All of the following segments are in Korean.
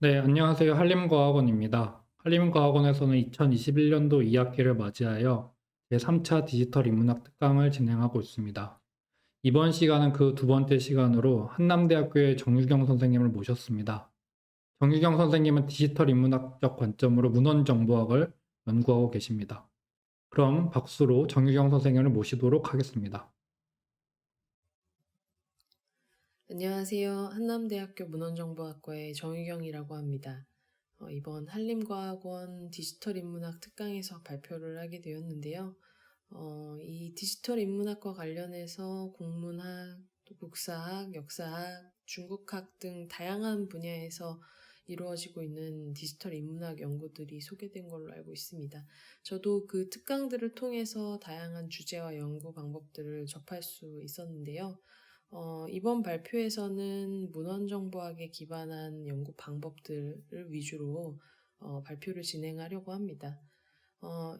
네, 안녕하세요. 한림과학원입니다. 한림과학원에서는 2021년도 2학기를 맞이하여 제3차 디지털 인문학 특강을 진행하고 있습니다. 이번 시간은 그 두 번째 시간으로 한남대학교의 정유경 선생님을 모셨습니다. 정유경 선생님은 디지털 인문학적 관점으로 문헌정보학을 연구하고 계십니다. 그럼 박수로 정유경 선생님을 모시도록 하겠습니다. 안녕하세요. 한남대학교 문헌정보학과의 정유경이라고 합니다. 이번 한림과학원 디지털 인문학 특강에서 발표를 하게 되었는데요. 이 디지털 인문학과 관련해서 국문학, 또 국사학, 역사학, 중국학 등 다양한 분야에서 이루어지고 있는 디지털 인문학 연구들이 소개된 걸로 알고 있습니다. 저도 그 특강들을 통해서 다양한 주제와 연구 방법들을 접할 수 있었는데요. 이번 발표에서는 문헌정보학에 기반한 연구 방법들을 위주로 발표를 진행하려고 합니다.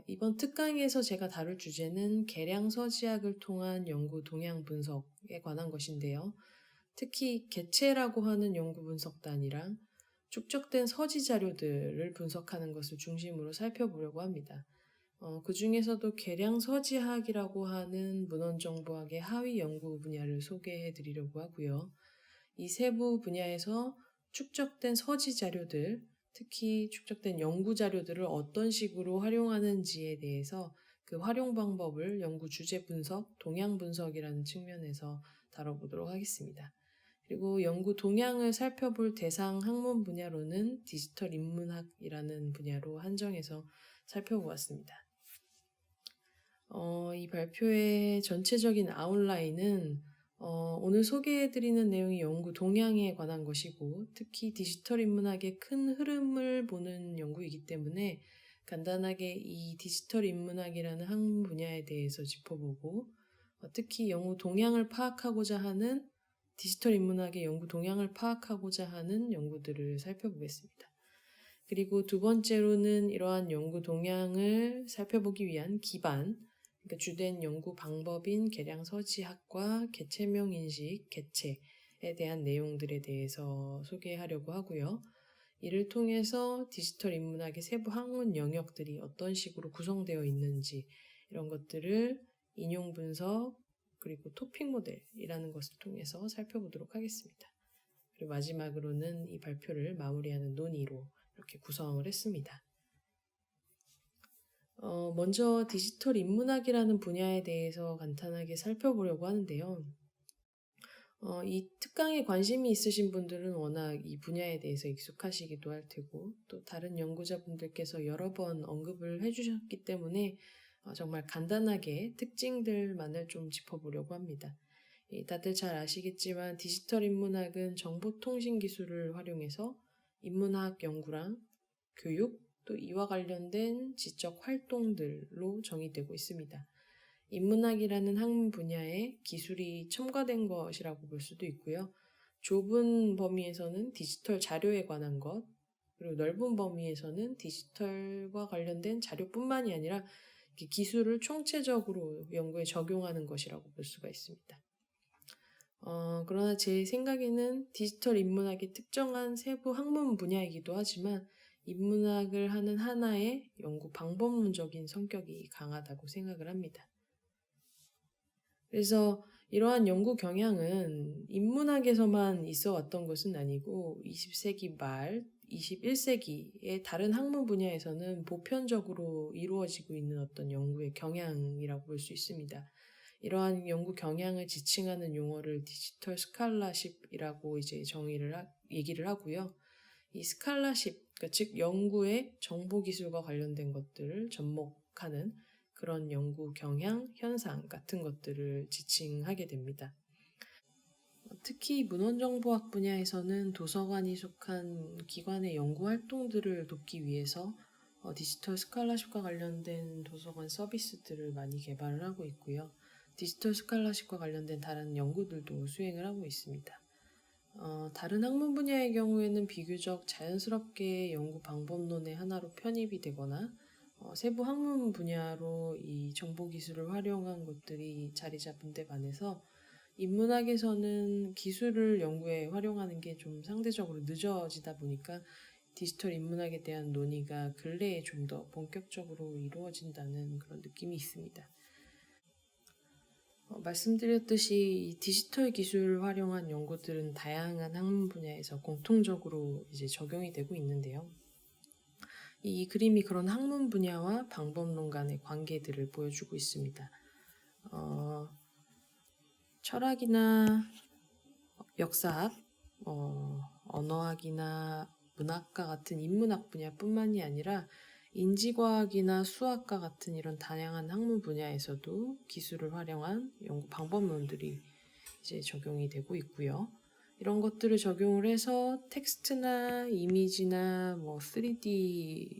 이번 특강에서 제가 다룰 주제는 계량서지학을 통한 연구 동향 분석에 관한 것인데요. 특히 개체라고 하는 연구 분석단이랑 축적된 서지 자료들을 분석하는 것을 중심으로 살펴보려고 합니다. 그 중에서도 계량서지학이라고 하는 문헌정보학의 하위 연구 분야를 소개해 드리려고 하고요. 이 세부 분야에서 축적된 서지 자료들, 특히 축적된 연구 자료들을 어떤 식으로 활용하는지에 대해서 그 활용 방법을 연구 주제 분석, 동향 분석이라는 측면에서 다뤄보도록 하겠습니다. 그리고 연구 동향을 살펴볼 대상 학문 분야로는 디지털 인문학이라는 분야로 한정해서 살펴보았습니다. 이 발표의 전체적인 아웃라인은 오늘 소개해드리는 내용이 연구 동향에 관한 것이고 특히 디지털 인문학의 큰 흐름을 보는 연구이기 때문에 간단하게 이 디지털 인문학이라는 학문 분야에 대해서 짚어보고 특히 연구 동향을 파악하고자 하는 디지털 인문학의 연구 동향을 파악하고자 하는 연구들을 살펴보겠습니다. 그리고 두 번째로는 이러한 연구 동향을 살펴보기 위한 기반, 그러니까 주된 연구 방법인 계량서지학과 개체명 인식, 개체에 대한 내용들에 대해서 소개하려고 하고요. 이를 통해서 디지털 인문학의 세부 학문 영역들이 어떤 식으로 구성되어 있는지 이런 것들을 인용 분석 그리고 토픽 모델이라는 것을 통해서 살펴보도록 하겠습니다. 그리고 마지막으로는 이 발표를 마무리하는 논의로 이렇게 구성을 했습니다. 먼저 디지털 인문학이라는 분야에 대해서 간단하게 살펴보려고 하는데요. 이 특강에 관심이 있으신 분들은 워낙 이 분야에 대해서 익숙하시기도 할 테고 또 다른 연구자분들께서 여러 번 언급을 해주셨기 때문에 정말 간단하게 특징들만을 좀 짚어보려고 합니다. 다들 잘 아시겠지만 디지털 인문학은 정보통신 기술을 활용해서 인문학 연구랑 교육, 또 이와 관련된 지적 활동들로 정의되고 있습니다. 인문학이라는 학문 분야에 기술이 첨가된 것이라고 볼 수도 있고요. 좁은 범위에서는 디지털 자료에 관한 것, 그리고 넓은 범위에서는 디지털과 관련된 자료뿐만이 아니라 기술을 총체적으로 연구에 적용하는 것이라고 볼 수가 있습니다. 그러나 제 생각에는 디지털 인문학이 특정한 세부 학문 분야이기도 하지만 인문학을 하는 하나의 연구 방법론적인 성격이 강하다고 생각을 합니다. 그래서 이러한 연구 경향은 인문학에서만 있어 왔던 것은 아니고 20세기 말, 21세기의 다른 학문 분야에서는 보편적으로 이루어지고 있는 어떤 연구의 경향이라고 볼 수 있습니다. 이러한 연구 경향을 지칭하는 용어를 디지털 스칼라십이라고 이제 얘기를 하고요. 이 스칼라십, 그러니까 즉 연구의 정보 기술과 관련된 것들을 접목하는 그런 연구 경향, 현상 같은 것들을 지칭하게 됩니다. 특히 문헌정보학 분야에서는 도서관이 속한 기관의 연구 활동들을 돕기 위해서 디지털 스칼라십과 관련된 도서관 서비스들을 많이 개발을 하고 있고요. 디지털 스칼라십과 관련된 다른 연구들도 수행을 하고 있습니다. 다른 학문 분야의 경우에는 비교적 자연스럽게 연구 방법론의 하나로 편입이 되거나 세부 학문 분야로 이 정보 기술을 활용한 것들이 자리 잡은 데 반해서 인문학에서는 기술을 연구에 활용하는 게 좀 상대적으로 늦어지다 보니까 디지털 인문학에 대한 논의가 근래에 좀 더 본격적으로 이루어진다는 그런 느낌이 있습니다. 말씀드렸듯이 이 디지털 기술을 활용한 연구들은 다양한 학문 분야에서 공통적으로 이제 적용이 되고 있는데요. 이 그림이 그런 학문 분야와 방법론 간의 관계들을 보여주고 있습니다. 철학이나 역사학, 언어학이나 문학과 같은 인문학 분야뿐만이 아니라 인지과학이나 수학과 같은 이런 다양한 학문 분야에서도 기술을 활용한 연구 방법론들이 이제 적용이 되고 있고요. 이런 것들을 적용을 해서 텍스트나 이미지나 뭐 3D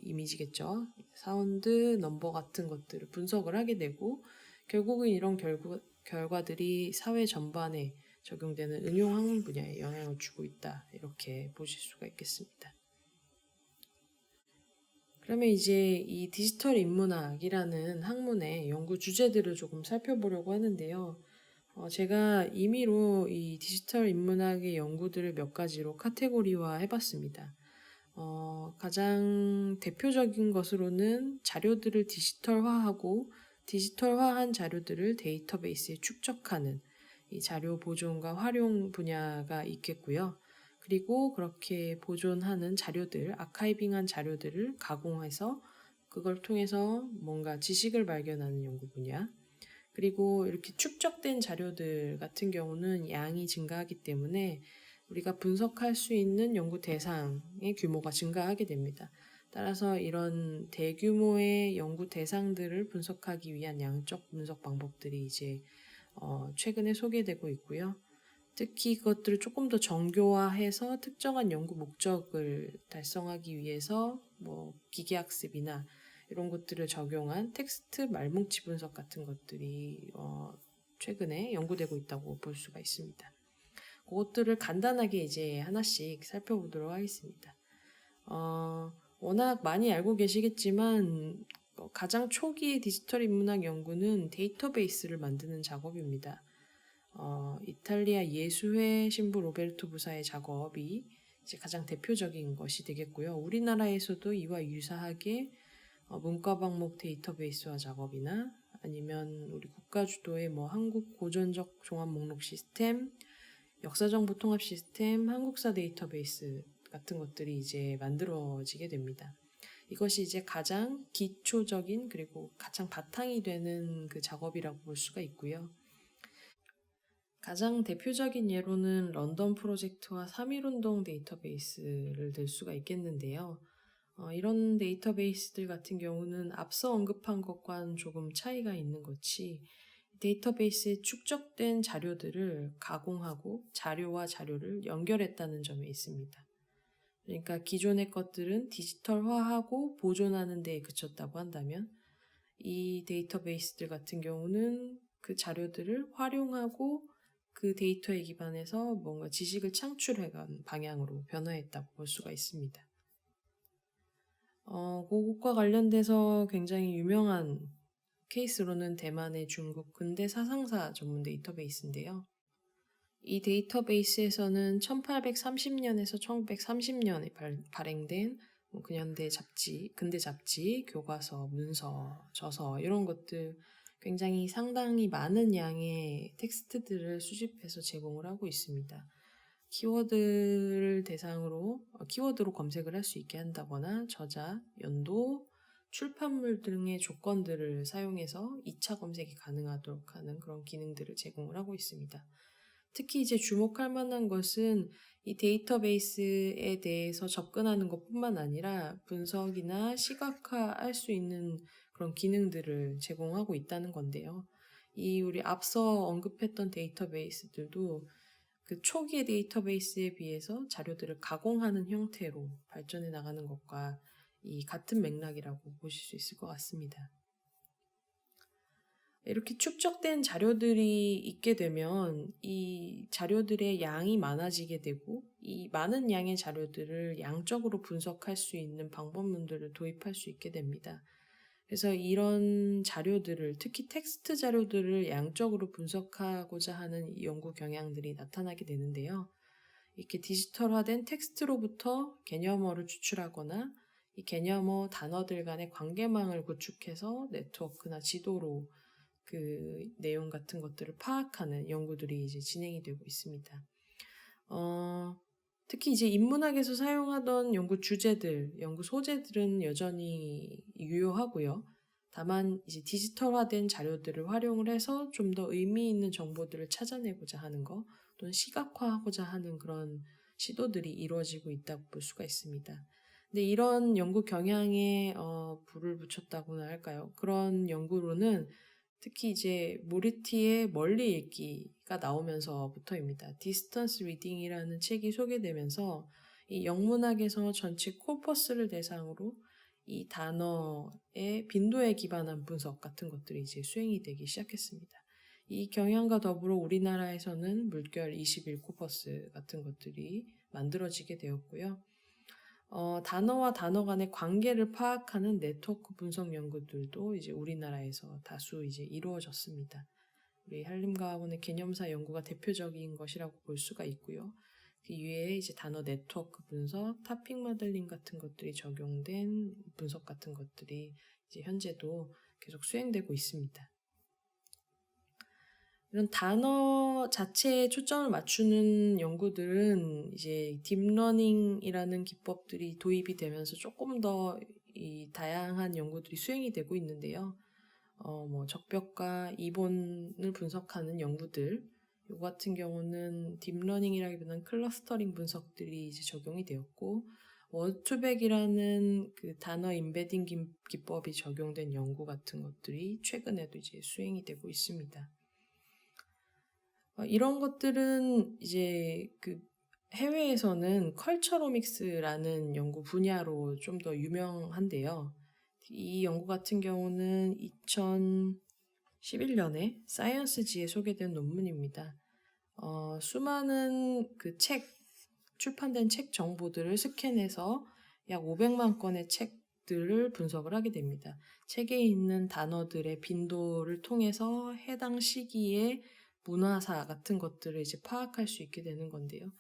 이미지겠죠. 사운드, 넘버 같은 것들을 분석을 하게 되고 결국은 이런 결과들이 사회 전반에 적용되는 응용 학문 분야에 영향을 주고 있다. 이렇게 보실 수가 있겠습니다. 그러면 이제 이 디지털 인문학이라는 학문의 연구 주제들을 조금 살펴보려고 하는데요. 제가 임의로 이 디지털 인문학의 연구들을 몇 가지로 카테고리화 해봤습니다. 가장 대표적인 것으로는 자료들을 디지털화하고 디지털화한 자료들을 데이터베이스에 축적하는 이 자료 보존과 활용 분야가 있겠고요. 그리고 그렇게 보존하는 자료들, 아카이빙한 자료들을 가공해서 그걸 통해서 뭔가 지식을 발견하는 연구 분야. 그리고 이렇게 축적된 자료들 같은 경우는 양이 증가하기 때문에 우리가 분석할 수 있는 연구 대상의 규모가 증가하게 됩니다. 따라서 이런 대규모의 연구 대상들을 분석하기 위한 양적 분석 방법들이 이제 최근에 소개되고 있고요. 특히 그것들을 조금 더 정교화해서 특정한 연구 목적을 달성하기 위해서 뭐 기계학습이나 이런 것들을 적용한 텍스트 말뭉치 분석 같은 것들이 최근에 연구되고 있다고 볼 수가 있습니다. 그것들을 간단하게 이제 하나씩 살펴보도록 하겠습니다. 워낙 많이 알고 계시겠지만 가장 초기의 디지털 인문학 연구는 데이터베이스를 만드는 작업입니다. 이탈리아 예수회 신부 로베르토 부사의 작업이 이제 가장 대표적인 것이 되겠고요. 우리나라에서도 이와 유사하게 문과 방목 데이터베이스화 작업이나 아니면 우리 국가 주도의 뭐 한국 고전적 종합 목록 시스템, 역사정보 통합 시스템, 한국사 데이터베이스 같은 것들이 이제 만들어지게 됩니다. 이것이 이제 가장 기초적인 그리고 가장 바탕이 되는 그 작업이라고 볼 수가 있고요. 가장 대표적인 예로는 런던 프로젝트와 3.1운동 데이터베이스를 들 수가 있겠는데요. 이런 데이터베이스들 같은 경우는 앞서 언급한 것과는 조금 차이가 있는 것이 데이터베이스에 축적된 자료들을 가공하고 자료와 자료를 연결했다는 점에 있습니다. 그러니까 기존의 것들은 디지털화하고 보존하는 데에 그쳤다고 한다면 이 데이터베이스들 같은 경우는 그 자료들을 활용하고 그 데이터에 기반해서 뭔가 지식을 창출해간 방향으로 변화했다고 볼 수가 있습니다. 그것과 관련돼서 굉장히 유명한 케이스로는 대만의 중국 근대 사상사 전문 데이터베이스인데요. 이 데이터베이스에서는 1830년에서 1930년에 발행된 근대 잡지, 교과서, 문서, 저서 이런 것들 굉장히 상당히 많은 양의 텍스트들을 수집해서 제공을 하고 있습니다. 키워드를 대상으로 키워드로 검색을 할 수 있게 한다거나 저자, 연도, 출판물 등의 조건들을 사용해서 2차 검색이 가능하도록 하는 그런 기능들을 제공을 하고 있습니다. 특히 이제 주목할 만한 것은 이 데이터베이스에 대해서 접근하는 것뿐만 아니라 분석이나 시각화할 수 있는 그런 기능들을 제공하고 있다는 건데요. 이 우리 앞서 언급했던 데이터베이스들도 그 초기의 데이터베이스에 비해서 자료들을 가공하는 형태로 발전해 나가는 것과 이 같은 맥락이라고 보실 수 있을 것 같습니다. 이렇게 축적된 자료들이 있게 되면 이 자료들의 양이 많아지게 되고 이 많은 양의 자료들을 양적으로 분석할 수 있는 방법론들을 도입할 수 있게 됩니다. 그래서 이런 자료들을 특히 텍스트 자료들을 양적으로 분석하고자 하는 연구 경향들이 나타나게 되는데요. 이렇게 디지털화된 텍스트로부터 개념어를 추출하거나 이 개념어 단어들 간의 관계망을 구축해서 네트워크나 지도로 그 내용 같은 것들을 파악하는 연구들이 이제 진행이 되고 있습니다. 특히 이제 인문학에서 사용하던 연구 주제들, 연구 소재들은 여전히 유효하고요. 다만 이제 디지털화된 자료들을 활용을 해서 좀 더 의미 있는 정보들을 찾아내고자 하는 거, 또는 시각화하고자 하는 그런 시도들이 이루어지고 있다고 볼 수가 있습니다. 근데 이런 연구 경향에 불을 붙였다고나 할까요? 그런 연구로는 특히 이제 모리티의 멀리 읽기가 나오면서부터입니다. 디스턴스 리딩이라는 책이 소개되면서 이 영문학에서 전체 코퍼스를 대상으로 이 단어의 빈도에 기반한 분석 같은 것들이 이제 수행이 되기 시작했습니다. 이 경향과 더불어 우리나라에서는 물결 21코퍼스 같은 것들이 만들어지게 되었고요. 단어와 단어 간의 관계를 파악하는 네트워크 분석 연구들도 이제 우리나라에서 다수 이제 이루어졌습니다. 우리 한림과학원의 개념사 연구가 대표적인 것이라고 볼 수가 있고요. 그 이외에 이제 단어 네트워크 분석, 타핑 모델링 같은 것들이 적용된 분석 같은 것들이 이제 현재도 계속 수행되고 있습니다. 이런 단어 자체에 초점을 맞추는 연구들은 이제 딥러닝이라는 기법들이 도입이 되면서 조금 더 이 다양한 연구들이 수행이 되고 있는데요. 적벽과 이본을 분석하는 연구들, 이 같은 경우는 딥러닝이라기보다는 클러스터링 분석들이 이제 적용이 되었고, 워투백이라는 그 단어 임베딩 기법이 적용된 연구 같은 것들이 최근에도 이제 수행이 되고 있습니다. 이런 것들은 이제 그 해외에서는 컬처로믹스라는 연구 분야로 좀 더 유명한데요. 이 연구 같은 경우는 2011년에 사이언스지에 소개된 논문입니다. 수많은 그 출판된 책 정보들을 스캔해서 약 500만 건의 책들을 분석을 하게 됩니다. 책에 있는 단어들의 빈도를 통해서 해당 시기에 문화사 같은 것들을 이제 파악할 수 있게 되는 건데요.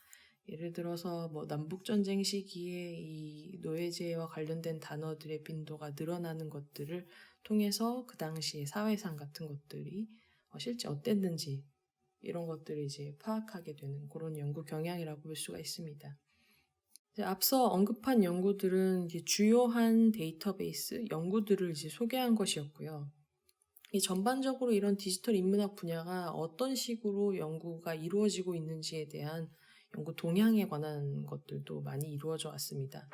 예를 들어서 남북전쟁 시기에 이 노예제와 관련된 단어들의 빈도가 늘어나는 것들을 통해서 그 당시의 사회상 같은 것들이 실제 어땠는지 이런 것들을 이제 파악하게 되는 그런 연구 경향이라고 볼 수가 있습니다. 앞서 언급한 연구들은 이제 주요한 데이터베이스 연구들을 이제 소개한 것이었고요. 전반적으로 이런 디지털 인문학 분야가 어떤 식으로 연구가 이루어지고 있는지에 대한 연구 동향에 관한 것들도 많이 이루어져 왔습니다.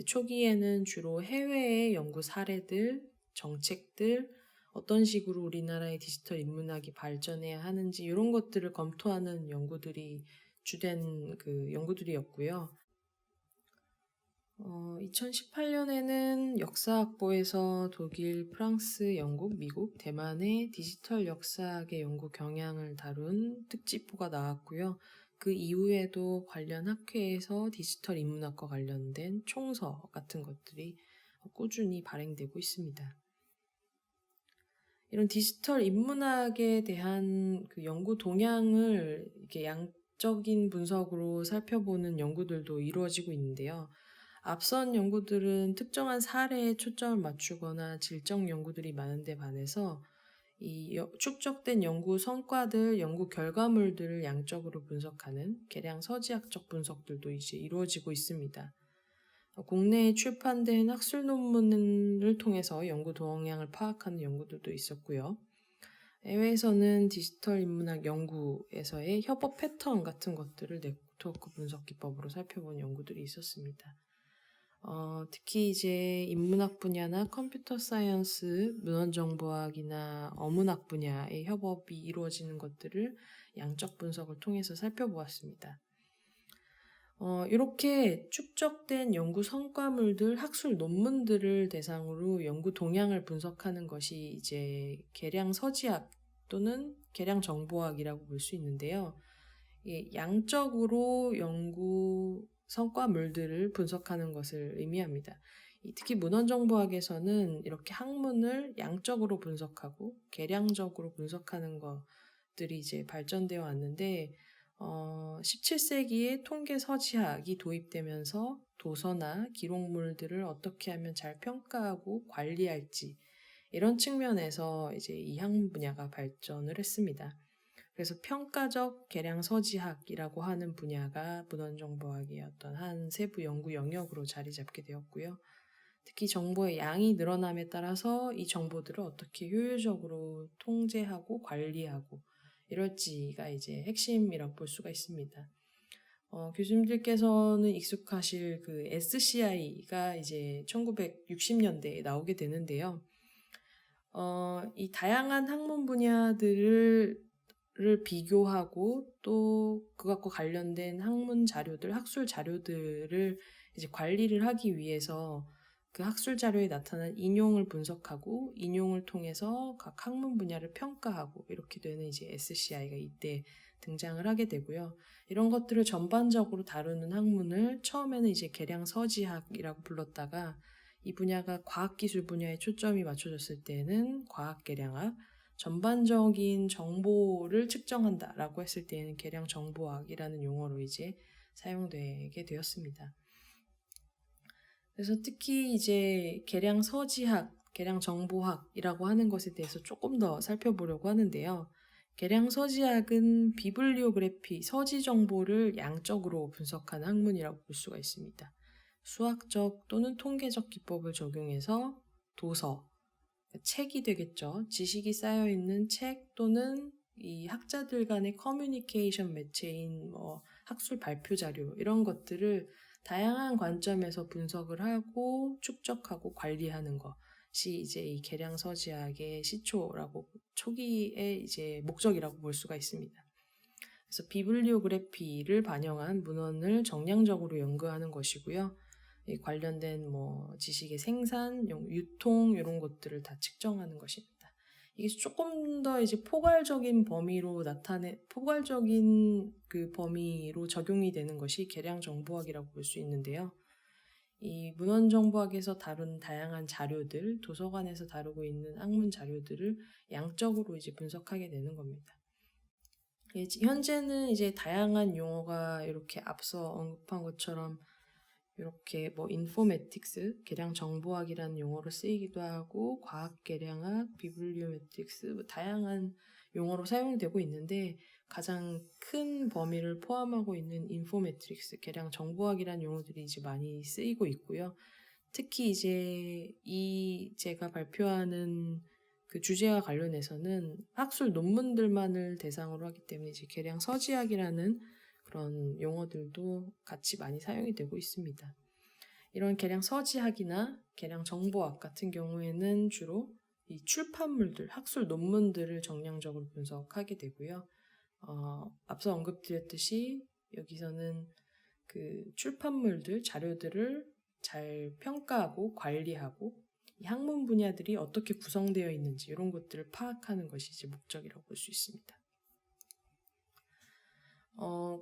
초기에는 주로 해외의 연구 사례들, 정책들, 어떤 식으로 우리나라의 디지털 인문학이 발전해야 하는지 이런 것들을 검토하는 연구들이 주된 그 연구들이었고요. 2018년에는 역사학보에서 독일, 프랑스, 영국, 미국, 대만의 디지털 역사학의 연구 경향을 다룬 특집보가 나왔고요. 그 이후에도 관련 학회에서 디지털 인문학과 관련된 총서 같은 것들이 꾸준히 발행되고 있습니다. 이런 디지털 인문학에 대한 그 연구 동향을 이렇게 양적인 분석으로 살펴보는 연구들도 이루어지고 있는데요. 앞선 연구들은 특정한 사례에 초점을 맞추거나 질적 연구들이 많은데 반해서 이 축적된 연구 성과들, 연구 결과물들을 양적으로 분석하는 개량 서지학적 분석들도 이제 이루어지고 있습니다. 국내에 출판된 학술 논문을 통해서 연구 동향을 파악하는 연구들도 있었고요. 해외에서는 디지털 인문학 연구에서의 협업 패턴 같은 것들을 네트워크 분석 기법으로 살펴본 연구들이 있었습니다. 특히 이제 인문학 분야나 컴퓨터 사이언스, 문헌정보학이나 어문학 분야의 협업이 이루어지는 것들을 양적 분석을 통해서 살펴보았습니다. 이렇게 축적된 연구 성과물들, 학술 논문들을 대상으로 연구 동향을 분석하는 것이 이제 개량 서지학 또는 개량 정보학이라고 볼 수 있는데요. 양적으로 연구 성과물들을 분석하는 것을 의미합니다. 특히 문헌정보학에서는 이렇게 학문을 양적으로 분석하고 개량적으로 분석하는 것들이 이제 발전되어 왔는데 17세기에 통계 서지학이 도입되면서 도서나 기록물들을 어떻게 하면 잘 평가하고 관리할지 이런 측면에서 이제 이 학문 분야가 발전을 했습니다. 그래서 평가적 계량 서지학이라고 하는 분야가 문헌정보학의 어떤 한 세부 연구 영역으로 자리 잡게 되었고요. 특히 정보의 양이 늘어남에 따라서 이 정보들을 어떻게 효율적으로 통제하고 관리하고 이럴지가 이제 핵심이라고 볼 수가 있습니다. 교수님들께서는 익숙하실 그 SCI가 이제 1960년대에 나오게 되는데요. 이 다양한 학문 분야들을 비교하고 또 그것과 관련된 학문 자료들, 학술 자료들을 이제 관리를 하기 위해서 그 학술 자료에 나타난 인용을 분석하고 인용을 통해서 각 학문 분야를 평가하고 이렇게 되는 이제 SCI가 이때 등장을 하게 되고요. 이런 것들을 전반적으로 다루는 학문을 처음에는 이제 계량 서지학이라고 불렀다가 이 분야가 과학기술 분야에 초점이 맞춰졌을 때는 과학계량학, 전반적인 정보를 측정한다라고 했을 때는 계량정보학이라는 용어로 이제 사용되게 되었습니다. 그래서 특히 이제 계량서지학, 계량정보학이라고 하는 것에 대해서 조금 더 살펴보려고 하는데요. 계량서지학은 비블리오그래피, 서지 정보를 양적으로 분석하는 학문이라고 볼 수가 있습니다. 수학적 또는 통계적 기법을 적용해서 도서, 책이 되겠죠. 지식이 쌓여있는 책 또는 이 학자들 간의 커뮤니케이션 매체인 학술 발표 자료 이런 것들을 다양한 관점에서 분석을 하고 축적하고 관리하는 것이 이제 이 계량서지학의 시초라고 초기의 이제 목적이라고 볼 수가 있습니다. 그래서 비블리오그래피를 반영한 문헌을 정량적으로 연구하는 것이고요. 관련된 지식의 생산, 유통 이런 것들을 다 측정하는 것입니다. 이게 조금 더 이제 포괄적인 그 범위로 적용이 되는 것이 계량정보학이라고 볼 수 있는데요. 이 문헌정보학에서 다룬 다양한 자료들, 도서관에서 다루고 있는 학문 자료들을 양적으로 이제 분석하게 되는 겁니다. 현재는 이제 다양한 용어가 이렇게 앞서 언급한 것처럼 이렇게 인포매틱스, 계량 정보학이라는 용어로 쓰이기도 하고 과학 계량학, 비블리오매틱스 다양한 용어로 사용되고 있는데 가장 큰 범위를 포함하고 있는 인포매틱스, 계량 정보학이라는 용어들이 이제 많이 쓰이고 있고요. 특히 이제 제가 발표하는 그 주제와 관련해서는 학술 논문들만을 대상으로 하기 때문에 이제 계량 서지학이라는 그런 용어들도 같이 많이 사용이 되고 있습니다. 이런 계량 서지학이나 계량 정보학 같은 경우에는 주로 이 출판물들, 학술 논문들을 정량적으로 분석하게 되고요. 앞서 언급드렸듯이 여기서는 그 출판물들, 자료들을 잘 평가하고 관리하고 이 학문 분야들이 어떻게 구성되어 있는지 이런 것들을 파악하는 것이 이제 목적이라고 볼 수 있습니다.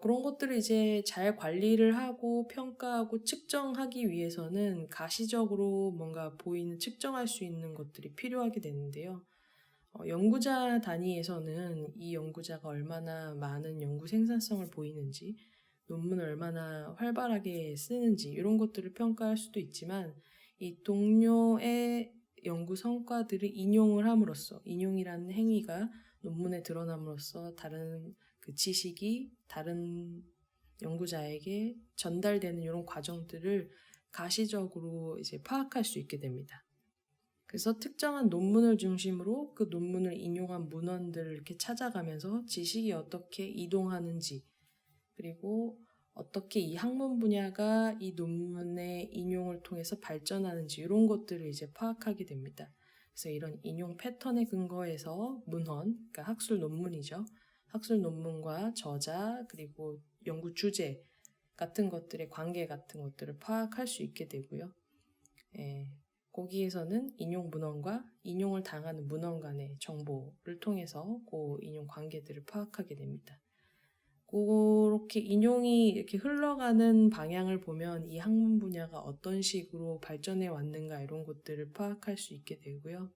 그런 것들을 이제 잘 관리를 하고 평가하고 측정하기 위해서는 가시적으로 뭔가 측정할 수 있는 것들이 필요하게 되는데요. 연구자 단위에서는 이 연구자가 얼마나 많은 연구 생산성을 보이는지, 논문을 얼마나 활발하게 쓰는지 이런 것들을 평가할 수도 있지만 이 동료의 연구 성과들을 인용을 함으로써 인용이라는 행위가 논문에 드러남으로써 다른 그 지식이 다른 연구자에게 전달되는 이런 과정들을 가시적으로 이제 파악할 수 있게 됩니다. 그래서 특정한 논문을 중심으로 그 논문을 인용한 문헌들을 이렇게 찾아가면서 지식이 어떻게 이동하는지 그리고 어떻게 이 학문 분야가 이 논문의 인용을 통해서 발전하는지 이런 것들을 이제 파악하게 됩니다. 그래서 이런 인용 패턴에 근거해서 문헌, 그러니까 학술 논문이죠. 학술 논문과 저자 그리고 연구 주제 같은 것들의 관계 같은 것들을 파악할 수 있게 되고요. 거기에서는 인용 문헌과 인용을 당하는 문헌 간의 정보를 통해서 그 인용 관계들을 파악하게 됩니다. 그렇게 인용이 이렇게 흘러가는 방향을 보면 이 학문 분야가 어떤 식으로 발전해 왔는가 이런 것들을 파악할 수 있게 되고요.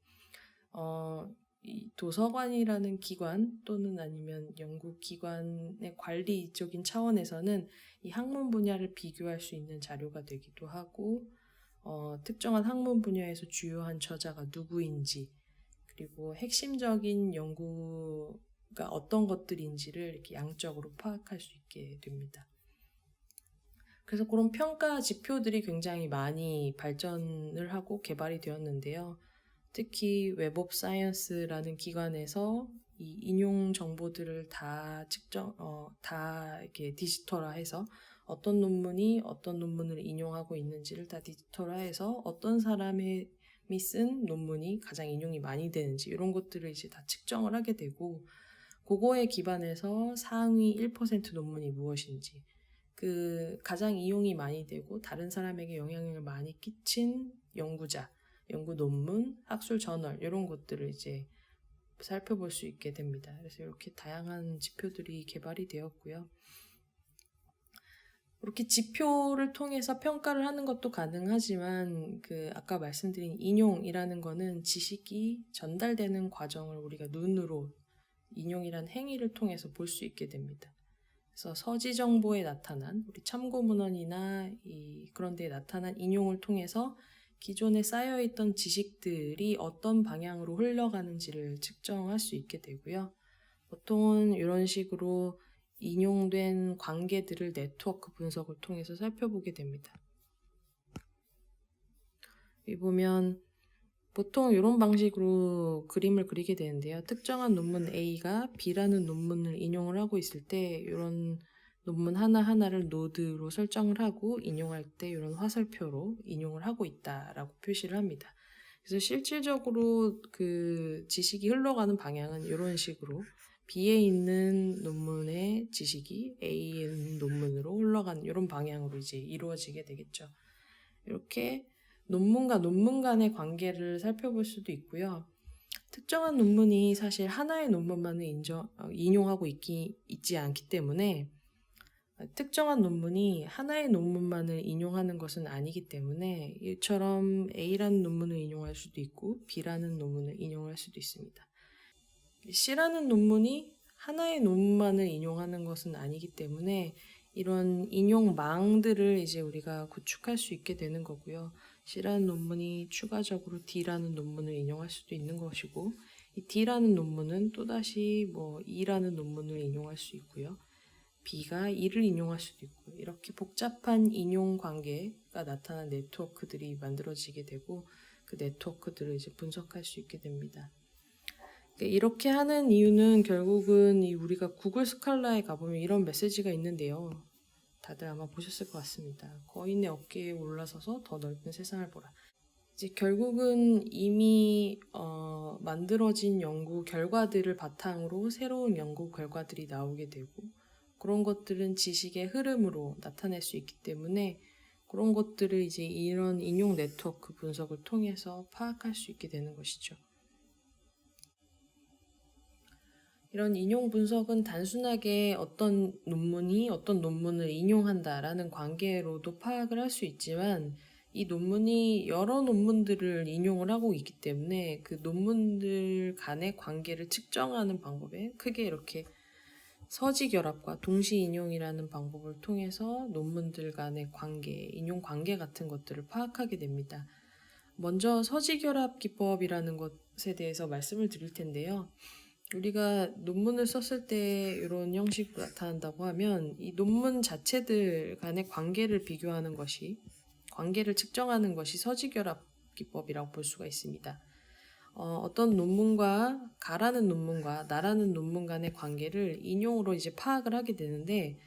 이 도서관이라는 기관 또는 아니면 연구기관의 관리적인 차원에서는 이 학문 분야를 비교할 수 있는 자료가 되기도 하고 특정한 학문 분야에서 주요한 저자가 누구인지 그리고 핵심적인 연구가 어떤 것들인지를 이렇게 양적으로 파악할 수 있게 됩니다. 그래서 그런 평가 지표들이 굉장히 많이 발전을 하고 개발이 되었는데요. 특히 웹 오브 사이언스라는 기관에서 이 인용 정보들을 다 다 이렇게 디지털화해서 어떤 논문이 어떤 논문을 인용하고 있는지를 다 디지털화해서 어떤 사람이 쓴 논문이 가장 인용이 많이 되는지 이런 것들을 이제 다 측정을 하게 되고 그거에 기반해서 상위 1% 논문이 무엇인지 그 가장 이용이 많이 되고 다른 사람에게 영향을 많이 끼친 연구자, 연구 논문, 학술 저널 이런 것들을 이제 살펴볼 수 있게 됩니다. 그래서 이렇게 다양한 지표들이 개발이 되었고요. 이렇게 지표를 통해서 평가를 하는 것도 가능하지만 그 아까 말씀드린 인용이라는 거는 지식이 전달되는 과정을 우리가 눈으로 인용이란 행위를 통해서 볼 수 있게 됩니다. 그래서 서지 정보에 나타난 우리 참고 문헌이나 그런 데에 나타난 인용을 통해서 기존에 쌓여있던 지식들이 어떤 방향으로 흘러가는지를 측정할 수 있게 되고요. 보통은 이런 식으로 인용된 관계들을 네트워크 분석을 통해서 살펴보게 됩니다. 여기 보면 보통 이런 방식으로 그림을 그리게 되는데요. 특정한 논문 A가 B라는 논문을 인용을 하고 있을 때 이런 논문 하나하나를 노드로 설정을 하고 인용할 때 이런 화살표로 인용을 하고 있다라고 표시를 합니다. 그래서 실질적으로 그 지식이 흘러가는 방향은 이런 식으로 B에 있는 논문의 지식이 A에 있는 논문으로 흘러가는 이런 방향으로 이제 이루어지게 되겠죠. 이렇게 논문과 논문 간의 관계를 살펴볼 수도 있고요. 특정한 논문이 사실 하나의 논문만을 인용하고 있지 않기 때문에 특정한 논문이 하나의 논문만을 인용하는 것은 아니기 때문에 이처럼 A라는 논문을 인용할 수도 있고 B라는 논문을 인용할 수도 있습니다. C라는 논문이 하나의 논문만을 인용하는 것은 아니기 때문에 이런 인용망들을 이제 우리가 구축할 수 있게 되는 거고요. C라는 논문이 추가적으로 D라는 논문을 인용할 수도 있는 것이고 이 D라는 논문은 또다시 E라는 논문을 인용할 수 있고요. B가 E를 인용할 수도 있고 이렇게 복잡한 인용 관계가 나타난 네트워크들이 만들어지게 되고 그 네트워크들을 이제 분석할 수 있게 됩니다. 이렇게 하는 이유는 결국은 우리가 구글 스칼라에 가보면 이런 메시지가 있는데요. 다들 아마 보셨을 것 같습니다. 거인의 어깨에 올라서서 더 넓은 세상을 보라. 이제 결국은 이미 만들어진 연구 결과들을 바탕으로 새로운 연구 결과들이 나오게 되고 그런 것들은 지식의 흐름으로 나타낼 수 있기 때문에 그런 것들을 이제 이런 인용 네트워크 분석을 통해서 파악할 수 있게 되는 것이죠. 이런 인용 분석은 단순하게 어떤 논문이 어떤 논문을 인용한다라는 관계로도 파악을 할 수 있지만 이 논문이 여러 논문들을 인용을 하고 있기 때문에 그 논문들 간의 관계를 측정하는 방법에 크게 이렇게 서지결합과 동시인용이라는 방법을 통해서 논문들 간의 관계, 인용 관계 같은 것들을 파악하게 됩니다. 먼저 서지결합 기법이라는 것에 대해서 말씀을 드릴 텐데요. 우리가 논문을 썼을 때 이런 형식으로 나타난다고 하면 이 논문 자체들 간의 관계를 비교하는 것이 관계를 측정하는 것이 서지결합 기법이라고 볼 수가 있습니다. 어떤 논문과 가라는 논문과 나라는 논문 간의 관계를 인용으로 이제 파악을 하게 되는데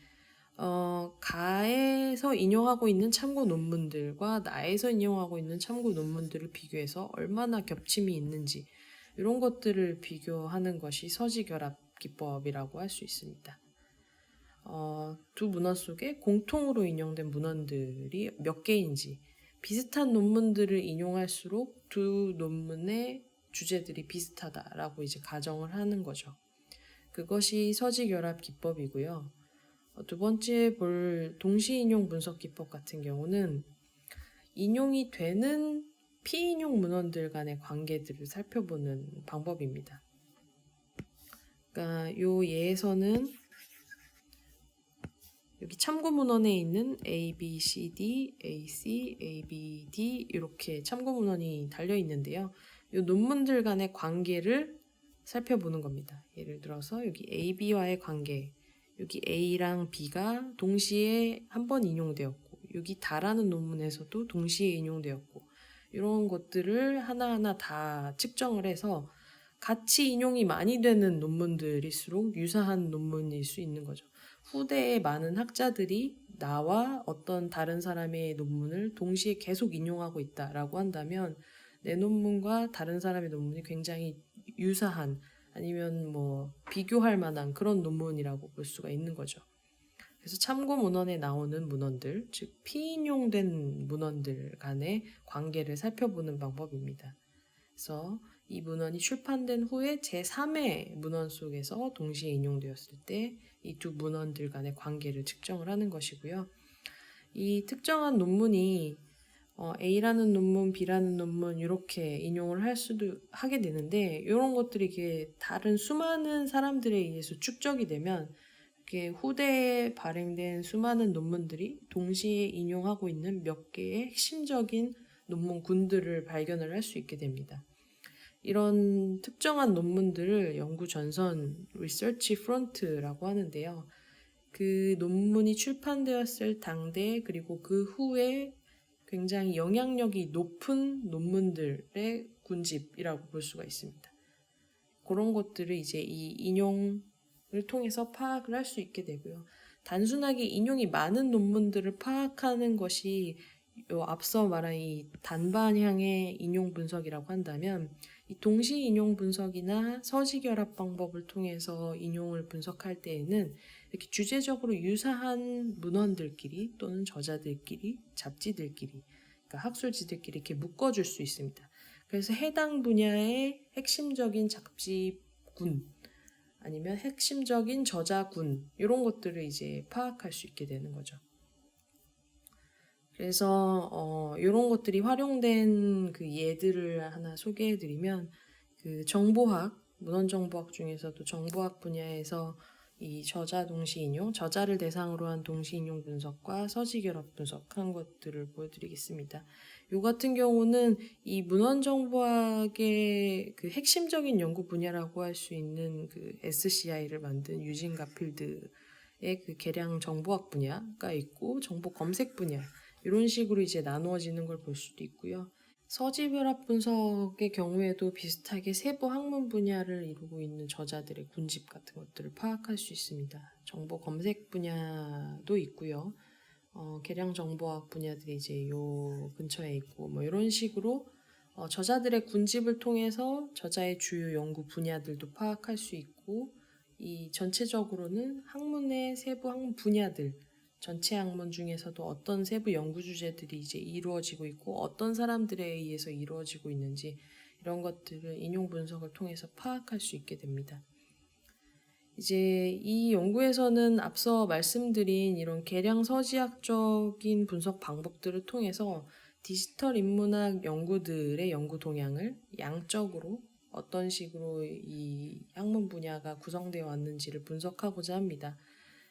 가에서 인용하고 있는 참고 논문들과 나에서 인용하고 있는 참고 논문들을 비교해서 얼마나 겹침이 있는지 이런 것들을 비교하는 것이 서지결합 기법이라고 할 수 있습니다. 두 문헌 속에 공통으로 인용된 문헌들이 몇 개인지 비슷한 논문들을 인용할수록 두 논문의 주제들이 비슷하다라고 이제 가정을 하는 거죠. 그것이 서지결합 기법이고요. 두 번째 볼 동시인용 분석 기법 같은 경우는 인용이 되는 피인용 문헌들 간의 관계들을 살펴보는 방법입니다. 그러니까 요 예에서는 여기 참고 문헌에 있는 A, B, C, D, A, C, A, B, D 이렇게 참고 문헌이 달려 있는데요. 이 논문들 간의 관계를 살펴보는 겁니다. 예를 들어서 여기 A, B와의 관계, 여기 A랑 B가 동시에 한 번 인용되었고, 여기 다라는 논문에서도 동시에 인용되었고, 이런 것들을 하나하나 다 측정을 해서 같이 인용이 많이 되는 논문들일수록 유사한 논문일 수 있는 거죠. 후대의 많은 학자들이 나와 어떤 다른 사람의 논문을 동시에 계속 인용하고 있다라고 한다면 내 논문과 다른 사람의 논문이 굉장히 유사한 아니면 뭐 비교할 만한 그런 논문이라고 볼 수가 있는 거죠. 그래서 참고 문헌에 나오는 문헌들, 즉 피인용된 문헌들 간의 관계를 살펴보는 방법입니다. 그래서 이 문헌이 출판된 후에 제3의 문헌 속에서 동시에 인용되었을 때 이 두 문헌들 간의 관계를 측정을 하는 것이고요. 이 특정한 논문이 A라는 논문, B라는 논문 이렇게 인용을 할 수도 하게 되는데 이런 것들이 이게 다른 수많은 사람들에 의해서 축적이 되면 이렇게 후대에 발행된 수많은 논문들이 동시에 인용하고 있는 몇 개의 핵심적인 논문군들을 발견을 할 수 있게 됩니다. 이런 특정한 논문들을 연구 전선 (research front라고 하는데요. 그 논문이 출판되었을 당대 그리고 그 후에 굉장히 영향력이 높은 논문들의 군집이라고 볼 수가 있습니다. 그런 것들을 이제 이 인용을 통해서 파악을 할 수 있게 되고요. 단순하게 인용이 많은 논문들을 파악하는 것이 앞서 말한 이 단반향의 인용 분석이라고 한다면 이 동시 인용 분석이나 서지 결합 방법을 통해서 인용을 분석할 때에는 이렇게 주제적으로 유사한 문헌들끼리 또는 저자들끼리, 잡지들끼리, 그러니까 학술지들끼리 이렇게 묶어줄 수 있습니다. 그래서 해당 분야의 핵심적인 잡지군 아니면 핵심적인 저자군 이런 것들을 이제 파악할 수 있게 되는 거죠. 그래서 이런 것들이 활용된 그 예들을 하나 소개해드리면 그 정보학, 문헌정보학 중에서도 정보학 분야에서 이 저자 동시 인용, 저자를 대상으로 한 동시 인용 분석과 서지 결합 분석한 것들을 보여드리겠습니다. 이 같은 경우는 이 문헌정보학의 그 핵심적인 연구 분야라고 할 수 있는 그 SCI를 만든 유진 가필드의 그 계량 정보학 분야가 있고 정보 검색 분야 이런 식으로 이제 나누어지는 걸 볼 수도 있고요. 서지결합 분석의 경우에도 비슷하게 세부 학문 분야를 이루고 있는 저자들의 군집 같은 것들을 파악할 수 있습니다. 정보 검색 분야도 있고요. 계량 정보학 분야들이 이제 요 근처에 있고 뭐 이런 식으로 저자들의 군집을 통해서 저자의 주요 연구 분야들도 파악할 수 있고 이 전체적으로는 학문의 세부 학문 분야들 전체 학문 중에서도 어떤 세부 연구 주제들이 이제 이루어지고 있고 어떤 사람들에 의해서 이루어지고 있는지 이런 것들을 인용 분석을 통해서 파악할 수 있게 됩니다. 이제 이 연구에서는 앞서 말씀드린 이런 계량 서지학적인 분석 방법들을 통해서 디지털 인문학 연구들의 연구 동향을 양적으로 어떤 식으로 이 학문 분야가 구성되어 왔는지를 분석하고자 합니다.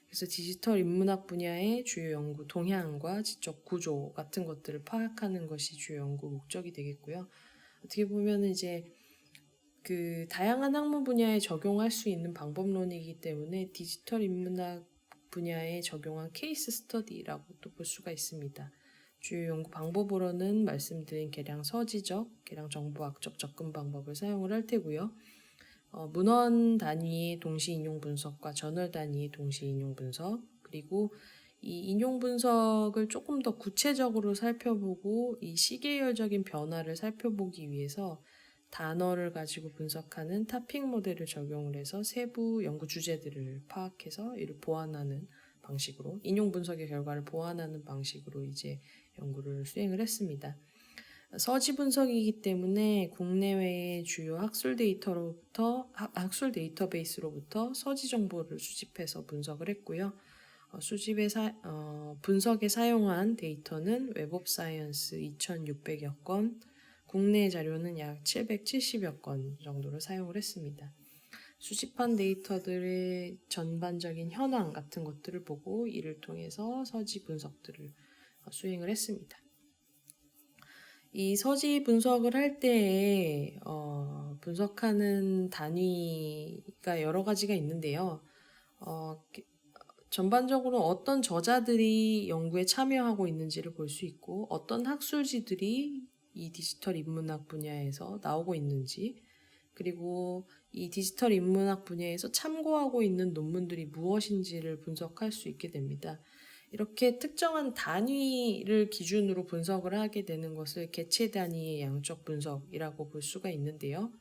그래서 디지털 인문학 분야의 주요 연구 동향과 지적 구조 같은 것들을 파악하는 것이 주요 연구 목적이 되겠고요. 어떻게 보면 이제 그 다양한 학문 분야에 적용할 수 있는 방법론이기 때문에 디지털 인문학 분야에 적용한 케이스 스터디라고도 볼 수가 있습니다. 주요 연구 방법으로는 말씀드린 계량 서지적, 계량 정보학적 접근 방법을 사용을 할 테고요. 문헌 단위의 동시 인용 분석과 저널 단위의 동시 인용 분석, 그리고 이 인용 분석을 조금 더 구체적으로 살펴보고 이 시계열적인 변화를 살펴보기 위해서 단어를 가지고 분석하는 타핑 모델을 적용을 해서 세부 연구 주제들을 파악해서 이를 보완하는 방식으로 인용 분석의 결과를 보완하는 방식으로 이제 연구를 수행을 했습니다. 서지 분석이기 때문에 국내외의 주요 학술 데이터베이스로부터 서지 정보를 수집해서 분석을 했고요. 분석에 사용한 데이터는 웹 오브 사이언스 2,600여 건, 국내 자료는 약 770여 건 정도를 사용을 했습니다. 수집한 데이터들의 전반적인 현황 같은 것들을 보고 이를 통해서 서지 분석들을 수행을 했습니다. 이 서지 분석을 할 때에 분석하는 단위가 여러 가지가 있는데요. 전반적으로 어떤 저자들이 연구에 참여하고 있는지를 볼 수 있고 어떤 학술지들이 이 디지털 인문학 분야에서 나오고 있는지, 그리고 이 디지털 인문학 분야에서 참고하고 있는 논문들이 무엇인지를 분석할 수 있게 됩니다. 이렇게 특정한 단위를 기준으로 분석을 하게 되는 것을 개체 단위의 양적 분석이라고 볼 수가 있는데요.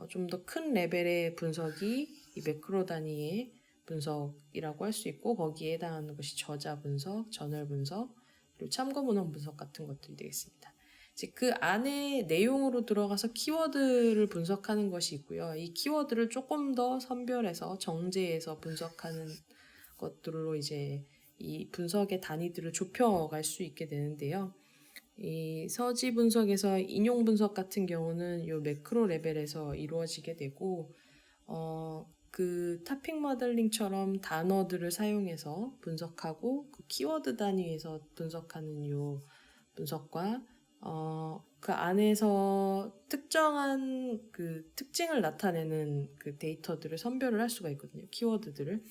좀 더 큰 레벨의 분석이 이 매크로 단위의 분석이라고 할 수 있고, 거기에 해당하는 것이 저자 분석, 저널 분석, 그리고 참고 문헌 분석 같은 것들이 되겠습니다. 이제 그 안에 내용으로 들어가서 키워드를 분석하는 것이 있고요. 이 키워드를 조금 더 선별해서 정제해서 분석하는 것들로 이제 이 분석의 단위들을 좁혀갈 수 있게 되는데요. 이 서지 분석에서 인용 분석 같은 경우는 이 매크로 레벨에서 이루어지게 되고, 그 타픽 모델링처럼 단어들을 사용해서 분석하고 그 키워드 단위에서 분석하는 이 분석과 그 안에서 특정한 그 특징을 나타내는 그 데이터들을 선별을 할 수가 있거든요. 키워드들을.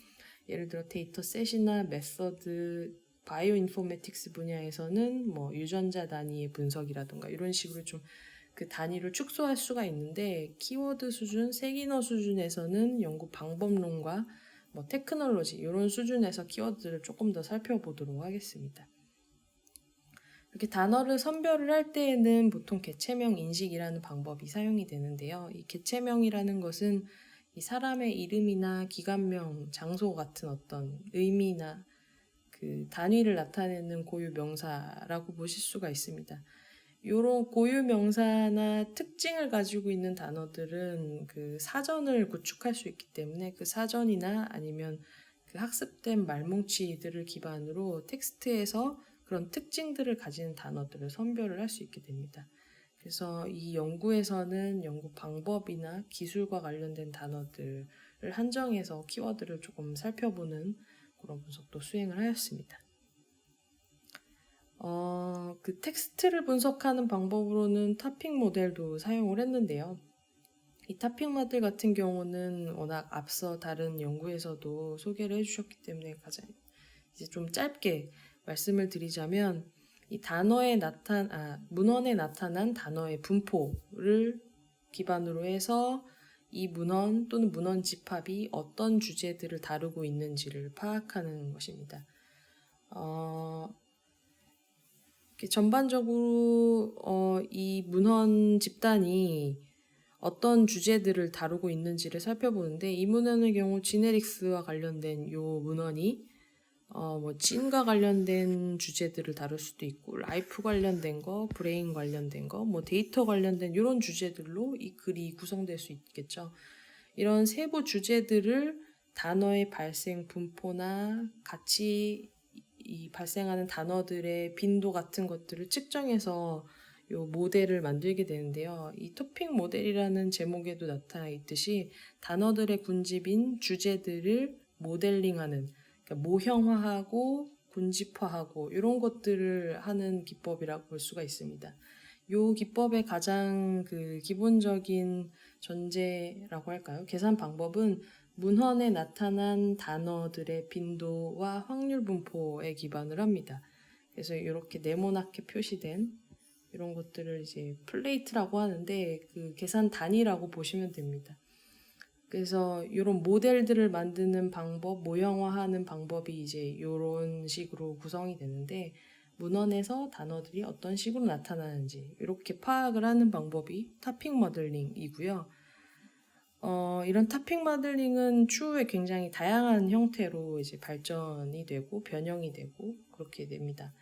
예를 들어 데이터셋이나 메서드, 바이오 인포메틱스 분야에서는 뭐 유전자 단위의 분석이라든가 이런 식으로 좀 그 단위를 축소할 수가 있는데, 키워드 수준, 세기너 수준에서는 연구 방법론과 뭐 테크놀로지 이런 수준에서 키워드를 조금 더 살펴보도록 하겠습니다. 이렇게 단어를 선별을 할 때에는 보통 개체명 인식이라는 방법이 사용이 되는데요. 이 개체명이라는 것은 이 사람의 이름이나 기관명, 장소 같은 어떤 의미나 그 단위를 나타내는 고유 명사라고 보실 수가 있습니다. 이런 고유 명사나 특징을 가지고 있는 단어들은 그 사전을 구축할 수 있기 때문에 그 사전이나 아니면 그 학습된 말뭉치들을 기반으로 텍스트에서 그런 특징들을 가지는 단어들을 선별을 할 수 있게 됩니다. 그래서 이 연구에서는 연구 방법이나 기술과 관련된 단어들을 한정해서 키워드를 조금 살펴보는 그런 분석도 수행을 하였습니다. 그 텍스트를 분석하는 방법으로는 타픽 모델도 사용을 했는데요. 이 타픽 모델 같은 경우는 워낙 앞서 다른 연구에서도 소개를 해주셨기 때문에 가장 이제 좀 짧게 말씀을 드리자면, 이 문헌에 나타난 단어의 분포를 기반으로 해서 이 문헌 또는 문헌 집합이 어떤 주제들을 다루고 있는지를 파악하는 것입니다. 전반적으로 이 문헌 집단이 어떤 주제들을 다루고 있는지를 살펴보는데, 이 문헌의 경우 지네릭스와 관련된 요 문헌이 뭐 진과 관련된 주제들을 다룰 수도 있고, 라이프 관련된 거, 브레인 관련된 거, 뭐 데이터 관련된 이런 주제들로 이 글이 구성될 수 있겠죠. 이런 세부 주제들을 단어의 발생 분포나 같이 이 발생하는 단어들의 빈도 같은 것들을 측정해서 요 모델을 만들게 되는데요. 이 토픽 모델이라는 제목에도 나타나 있듯이 단어들의 군집인 주제들을 모델링하는, 그러니까 모형화하고 군집화하고 이런 것들을 하는 기법이라고 볼 수가 있습니다. 요 기법의 가장 그 기본적인 전제라고 할까요? 계산 방법은 문헌에 나타난 단어들의 빈도와 확률 분포에 기반을 합니다. 그래서 이렇게 네모나게 표시된 이런 것들을 이제 플레이트라고 하는데, 그 계산 단위라고 보시면 됩니다. 그래서 이런 모델들을 만드는 방법, 모형화하는 방법이 이제 이런 식으로 구성이 되는데, 문헌에서 단어들이 어떤 식으로 나타나는지 이렇게 파악을 하는 방법이 타픽 모델링이고요. 이런 타픽 모델링은 추후에 굉장히 다양한 형태로 이제 발전이 되고 변형이 되고 그렇게 됩니다.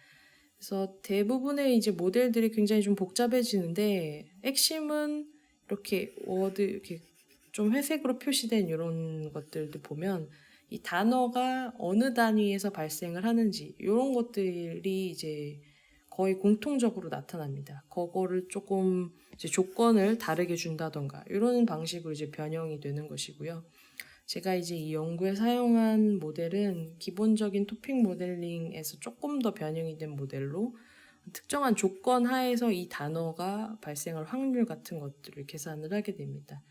그래서 대부분의 이제 모델들이 굉장히 좀 복잡해지는데, 핵심은 이렇게 워드 이렇게 좀 회색으로 표시된 이런 것들도 보면 이 단어가 어느 단위에서 발생을 하는지 이런 것들이 이제 거의 공통적으로 나타납니다. 그거를 조금 이제 조건을 다르게 준다던가 이런 방식으로 이제 변형이 되는 것이고요. 제가 이제 이 연구에 사용한 모델은 기본적인 토픽 모델링에서 조금 더 변형이 된 모델로 특정한 조건 하에서 이 단어가 발생할 확률 같은 것들을 계산을 하게 됩니다.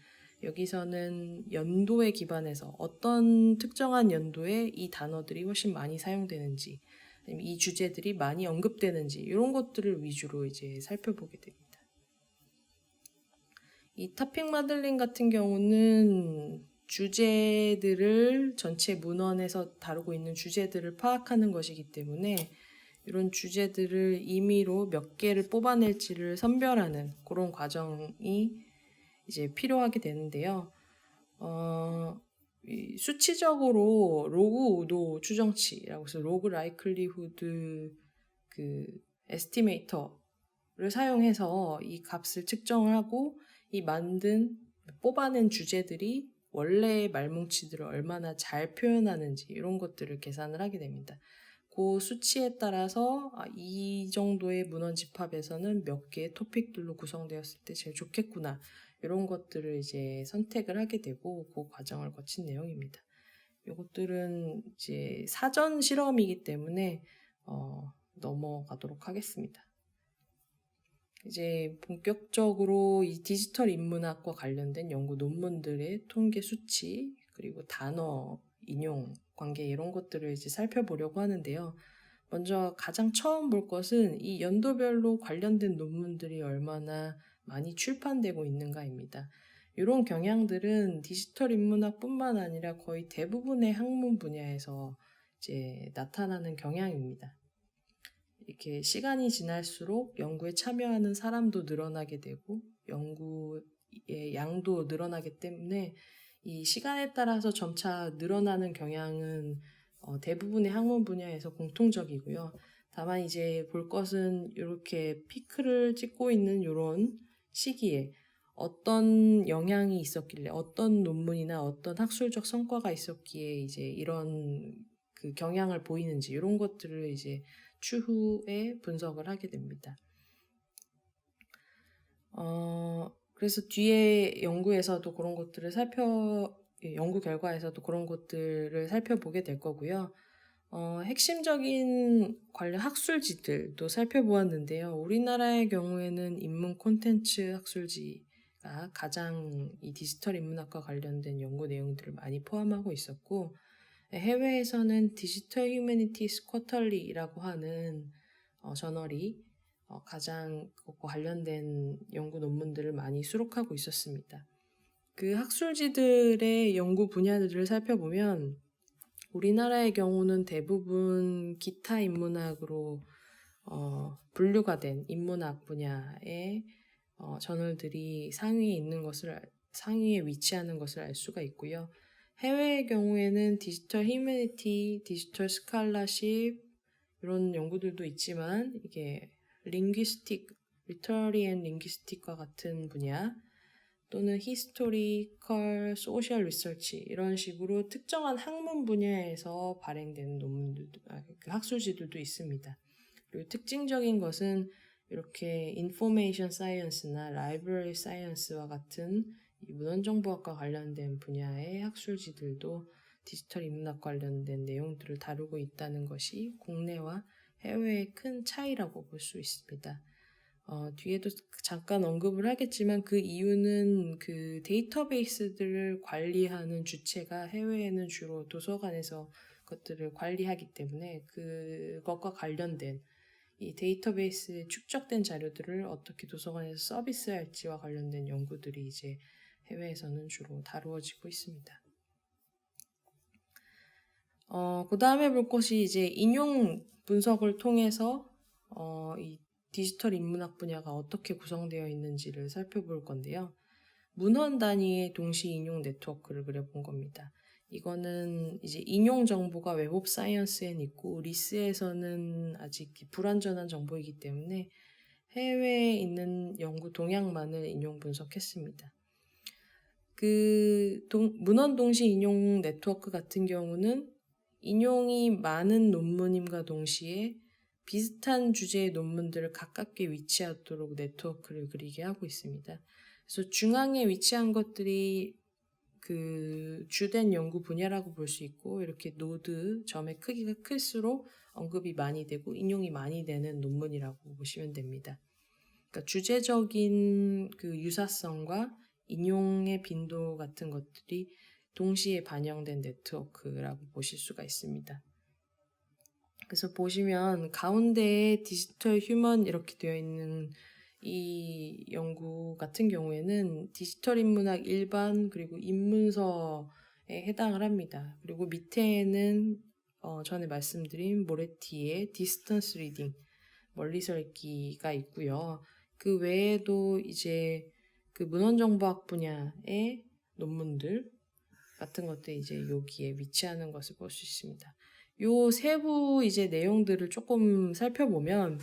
여기서는 연도에 기반해서 어떤 특정한 연도에 이 단어들이 훨씬 많이 사용되는지, 아니면 이 주제들이 많이 언급되는지 이런 것들을 위주로 이제 살펴보게 됩니다. 이 토픽 모델링 같은 경우는 주제들을 전체 문헌에서 다루고 있는 주제들을 파악하는 것이기 때문에 이런 주제들을 임의로 몇 개를 뽑아낼지를 선별하는 그런 과정이 이제 필요하게 되는데요. 수치적으로 로그 우도 추정치라고 해서 로그 라이클리후드 그 에스티메이터를 사용해서 이 값을 측정을 하고 이 뽑아낸 주제들이 원래의 말뭉치들을 얼마나 잘 표현하는지 이런 것들을 계산을 하게 됩니다. 그 수치에 따라서 이 정도의 문헌 집합에서는 몇 개의 토픽들로 구성되었을 때 제일 좋겠구나 이런 것들을 이제 선택을 하게 되고 그 과정을 거친 내용입니다. 이것들은 이제 사전 실험이기 때문에 넘어가도록 하겠습니다. 이제 본격적으로 이 디지털 인문학과 관련된 연구 논문들의 통계 수치 그리고 단어 인용 관계 이런 것들을 이제 살펴보려고 하는데요. 먼저 가장 처음 볼 것은 이 연도별로 관련된 논문들이 얼마나 많이 출판되고 있는가입니다. 이런 경향들은 디지털 인문학뿐만 아니라 거의 대부분의 학문 분야에서 이제 나타나는 경향입니다. 이렇게 시간이 지날수록 연구에 참여하는 사람도 늘어나게 되고 연구의 양도 늘어나기 때문에 이 시간에 따라서 점차 늘어나는 경향은 대부분의 학문 분야에서 공통적이고요. 다만 이제 볼 것은 이렇게 피크를 찍고 있는 이런 시기에 어떤 영향이 있었길래 어떤 논문이나 어떤 학술적 성과가 있었기에 이제 이런 그 경향을 보이는지 이런 것들을 이제 추후에 분석을 하게 됩니다. 그래서 뒤에 연구에서도 그런 것들을 연구 결과에서도 그런 것들을 살펴보게 될 거고요. 핵심적인 관련 학술지들도 살펴보았는데요. 우리나라의 경우에는 인문 콘텐츠 학술지가 가장 이 디지털 인문학과 관련된 연구 내용들을 많이 포함하고 있었고, 해외에서는 디지털 휴머니티스 쿼털리라고 하는 저널이 가장 그것과 관련된 연구 논문들을 많이 수록하고 있었습니다. 그 학술지들의 연구 분야들을 살펴보면 우리나라의 경우는 대부분 기타 인문학으로 분류가 된 인문학 분야의 저널들이 상위에 위치하는 것을 알 수가 있고요. 해외의 경우에는 디지털 휴머니티, 디지털 스칼라십 이런 연구들도 있지만 이게 링귀스틱, 리터러리 앤 링귀스틱과 같은 분야 또는 히스토리컬, 소셜 리서치 이런 식으로 특정한 학문 분야에서 발행되는 그 학술지들도 있습니다. 그리고 특징적인 것은 이렇게 인포메이션 사이언스나 라이브러리 사이언스와 같은 이 문헌정보학과 관련된 분야의 학술지들도 디지털 인문학 관련된 내용들을 다루고 있다는 것이 국내와 해외의 큰 차이라고 볼 수 있습니다. 뒤에도 잠깐 언급을 하겠지만 그 이유는 그 데이터베이스들을 관리하는 주체가 해외에는 주로 도서관에서 그것들을 관리하기 때문에 그것과 관련된 이 데이터베이스에 축적된 자료들을 어떻게 도서관에서 서비스할지와 관련된 연구들이 이제 해외에서는 주로 다루어지고 있습니다. 그 다음에 볼 것이 이제 인용 분석을 통해서 이 디지털 인문학 분야가 어떻게 구성되어 있는지를 살펴볼 건데요. 문헌 단위의 동시 인용 네트워크를 그려본 겁니다. 이거는 이제 인용 정보가 웹 오브 사이언스엔 있고 리스에서는 아직 불완전한 정보이기 때문에 해외에 있는 연구 동향만을 인용 분석했습니다. 문헌 동시 인용 네트워크 같은 경우는 인용이 많은 논문임과 동시에 비슷한 주제의 논문들을 가깝게 위치하도록 네트워크를 그리게 하고 있습니다. 그래서 중앙에 위치한 것들이 그 주된 연구 분야라고 볼 수 있고, 이렇게 노드 점의 크기가 클수록 언급이 많이 되고 인용이 많이 되는 논문이라고 보시면 됩니다. 그러니까 주제적인 그 유사성과 인용의 빈도 같은 것들이 동시에 반영된 네트워크라고 보실 수가 있습니다. 그래서 보시면 가운데에 디지털 휴먼 이렇게 되어 있는 이 연구 같은 경우에는 디지털 인문학 일반 그리고 인문서에 해당을 합니다. 그리고 밑에는 전에 말씀드린 모레티의 디스턴스 리딩, 멀리서 읽기가 있고요. 그 외에도 이제 그 문헌정보학 분야의 논문들 같은 것들이 이제 여기에 위치하는 것을 볼 수 있습니다. 요 세부 이제 내용들을 조금 살펴보면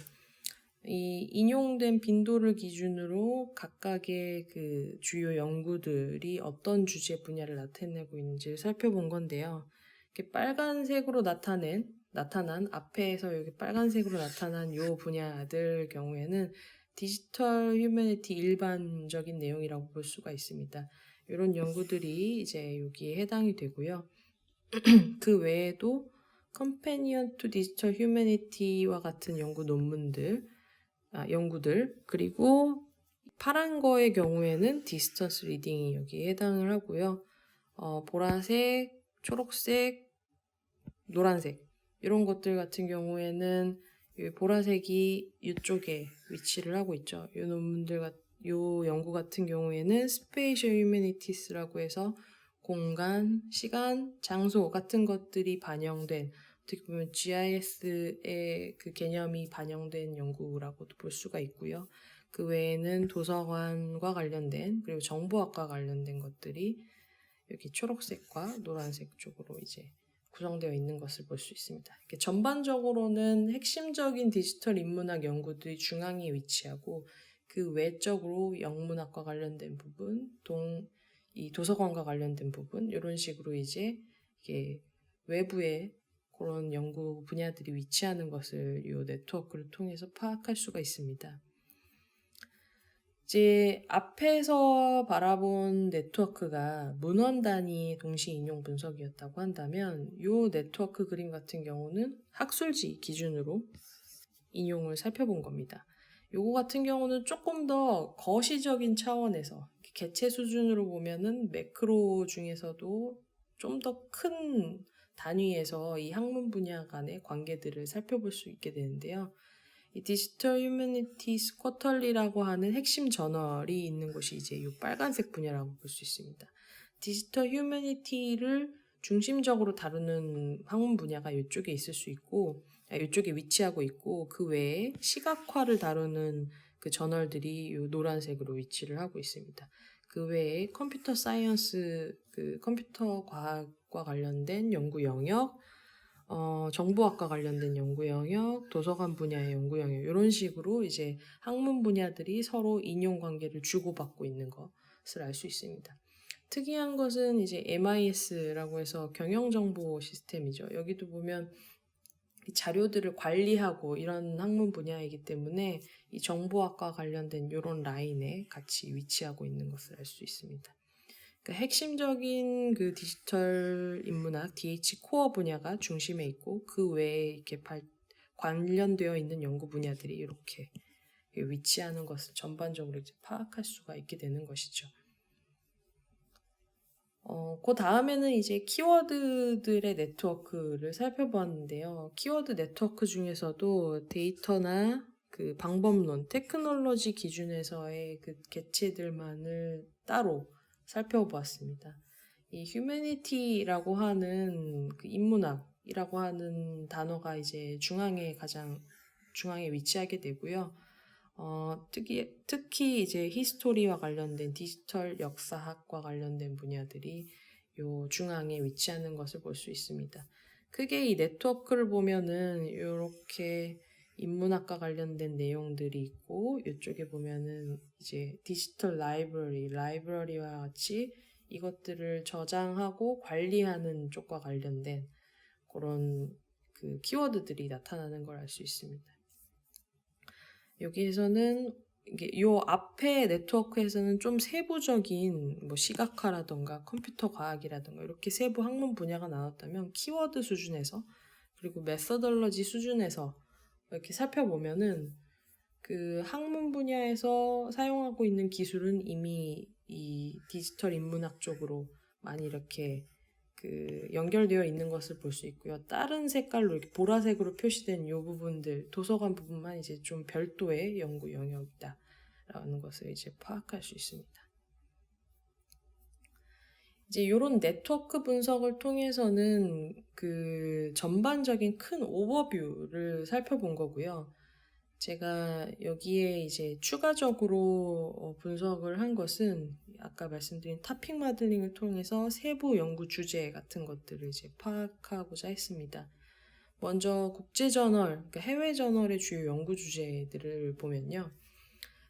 이 인용된 빈도를 기준으로 각각의 그 주요 연구들이 어떤 주제 분야를 나타내고 있는지를 살펴본 건데요. 이렇게 빨간색으로 나타난 앞에서 여기 빨간색으로 나타난 요 분야들 경우에는 디지털 휴머니티 일반적인 내용이라고 볼 수가 있습니다. 이런 연구들이 이제 여기에 해당이 되고요. 그 외에도 Companion to Digital Humanity와 같은 연구들, 그리고 파란 거의 경우에는 Distance Reading이 여기에 해당을 하고요. 보라색, 초록색, 노란색 이런 것들 같은 경우에는 이 보라색이 이쪽에 위치를 하고 있죠. 요 연구 같은 경우에는 Spatial Humanities라고 해서 공간, 시간, 장소 같은 것들이 반영된, 어떻게 보면 GIS의 그 개념이 반영된 연구라고도 볼 수가 있고요. 그 외에는 도서관과 관련된, 그리고 정보학과 관련된 것들이 여기 초록색과 노란색 쪽으로 이제 구성되어 있는 것을 볼 수 있습니다. 이렇게 전반적으로는 핵심적인 디지털 인문학 연구들이 중앙에 위치하고, 그 외적으로 영문학과 관련된 부분, 이 도서관과 관련된 부분, 이런 식으로 이제 이게 외부에 그런 연구 분야들이 위치하는 것을 이 네트워크를 통해서 파악할 수가 있습니다. 이제 앞에서 바라본 네트워크가 문헌 단위 동시 인용 분석이었다고 한다면, 이 네트워크 그림 같은 경우는 학술지 기준으로 인용을 살펴본 겁니다. 요거 같은 경우는 조금 더 거시적인 차원에서 개체 수준으로 보면은 매크로 중에서도 좀 더 큰 단위에서 이 학문 분야 간의 관계들을 살펴볼 수 있게 되는데요. 이 디지털 휴머니티스 쿼털리라고 하는 핵심 저널이 있는 곳이 이제 이 빨간색 분야라고 볼 수 있습니다. 디지털 휴머니티를 중심적으로 다루는 학문 분야가 이쪽에 있을 수 있고, 이쪽에 위치하고 있고, 그 외에 시각화를 다루는 그 저널들이 이 노란색으로 위치를 하고 있습니다. 그 외에 컴퓨터 사이언스, 그 컴퓨터 과학과 관련된 연구 영역, 정보학과 관련된 연구 영역, 도서관 분야의 연구 영역, 이런 식으로 이제 학문 분야들이 서로 인용 관계를 주고받고 있는 것을 알 수 있습니다. 특이한 것은 이제 MIS라고 해서 경영정보 시스템이죠. 여기도 보면 이 자료들을 관리하고 이런 학문 분야이기 때문에 이 정보학과 관련된 이런 라인에 같이 위치하고 있는 것을 알 수 있습니다. 그러니까 핵심적인 그 디지털 인문학 DH 코어 분야가 중심에 있고, 그 외에 이렇게 관련되어 있는 연구 분야들이 이렇게 위치하는 것을 전반적으로 이제 파악할 수가 있게 되는 것이죠. 그 다음에는 이제 키워드들의 네트워크를 살펴보았는데요. 키워드 네트워크 중에서도 데이터나 그 방법론, 테크놀로지 기준에서의 그 개체들만을 따로 살펴보았습니다. 이 휴머니티라고 하는 그 인문학이라고 하는 단어가 이제 가장 중앙에 위치하게 되고요. 특히 이제 히스토리와 관련된 디지털 역사학과 관련된 분야들이 요 중앙에 위치하는 것을 볼 수 있습니다. 크게 이 네트워크를 보면은 이렇게 인문학과 관련된 내용들이 있고, 이쪽에 보면은 이제 디지털 라이브러리와 같이 이것들을 저장하고 관리하는 쪽과 관련된 그런 그 키워드들이 나타나는 걸 알 수 있습니다. 여기에서는 이게 요 앞에 네트워크에서는 좀 세부적인 뭐 시각화라던가 컴퓨터 과학이라던가 이렇게 세부 학문 분야가 나왔다면 키워드 수준에서 그리고 메서덜러지 수준에서 이렇게 살펴보면은 그 학문 분야에서 사용하고 있는 기술은 이미 이 디지털 인문학 쪽으로 많이 이렇게 그 연결되어 있는 것을 볼 수 있고요. 다른 색깔로 이렇게 보라색으로 표시된 이 부분들, 도서관 부분만 이제 좀 별도의 연구 영역이다라는 것을 이제 파악할 수 있습니다. 이제 이런 네트워크 분석을 통해서는 그 전반적인 큰 오버뷰를 살펴본 거고요. 제가 여기에 이제 추가적으로 분석을 한 것은 아까 말씀드린 타픽 마들링을 통해서 세부 연구 주제 같은 것들을 이제 파악하고자 했습니다. 먼저 국제저널, 그러니까 해외 저널의 주요 연구 주제들을 보면요.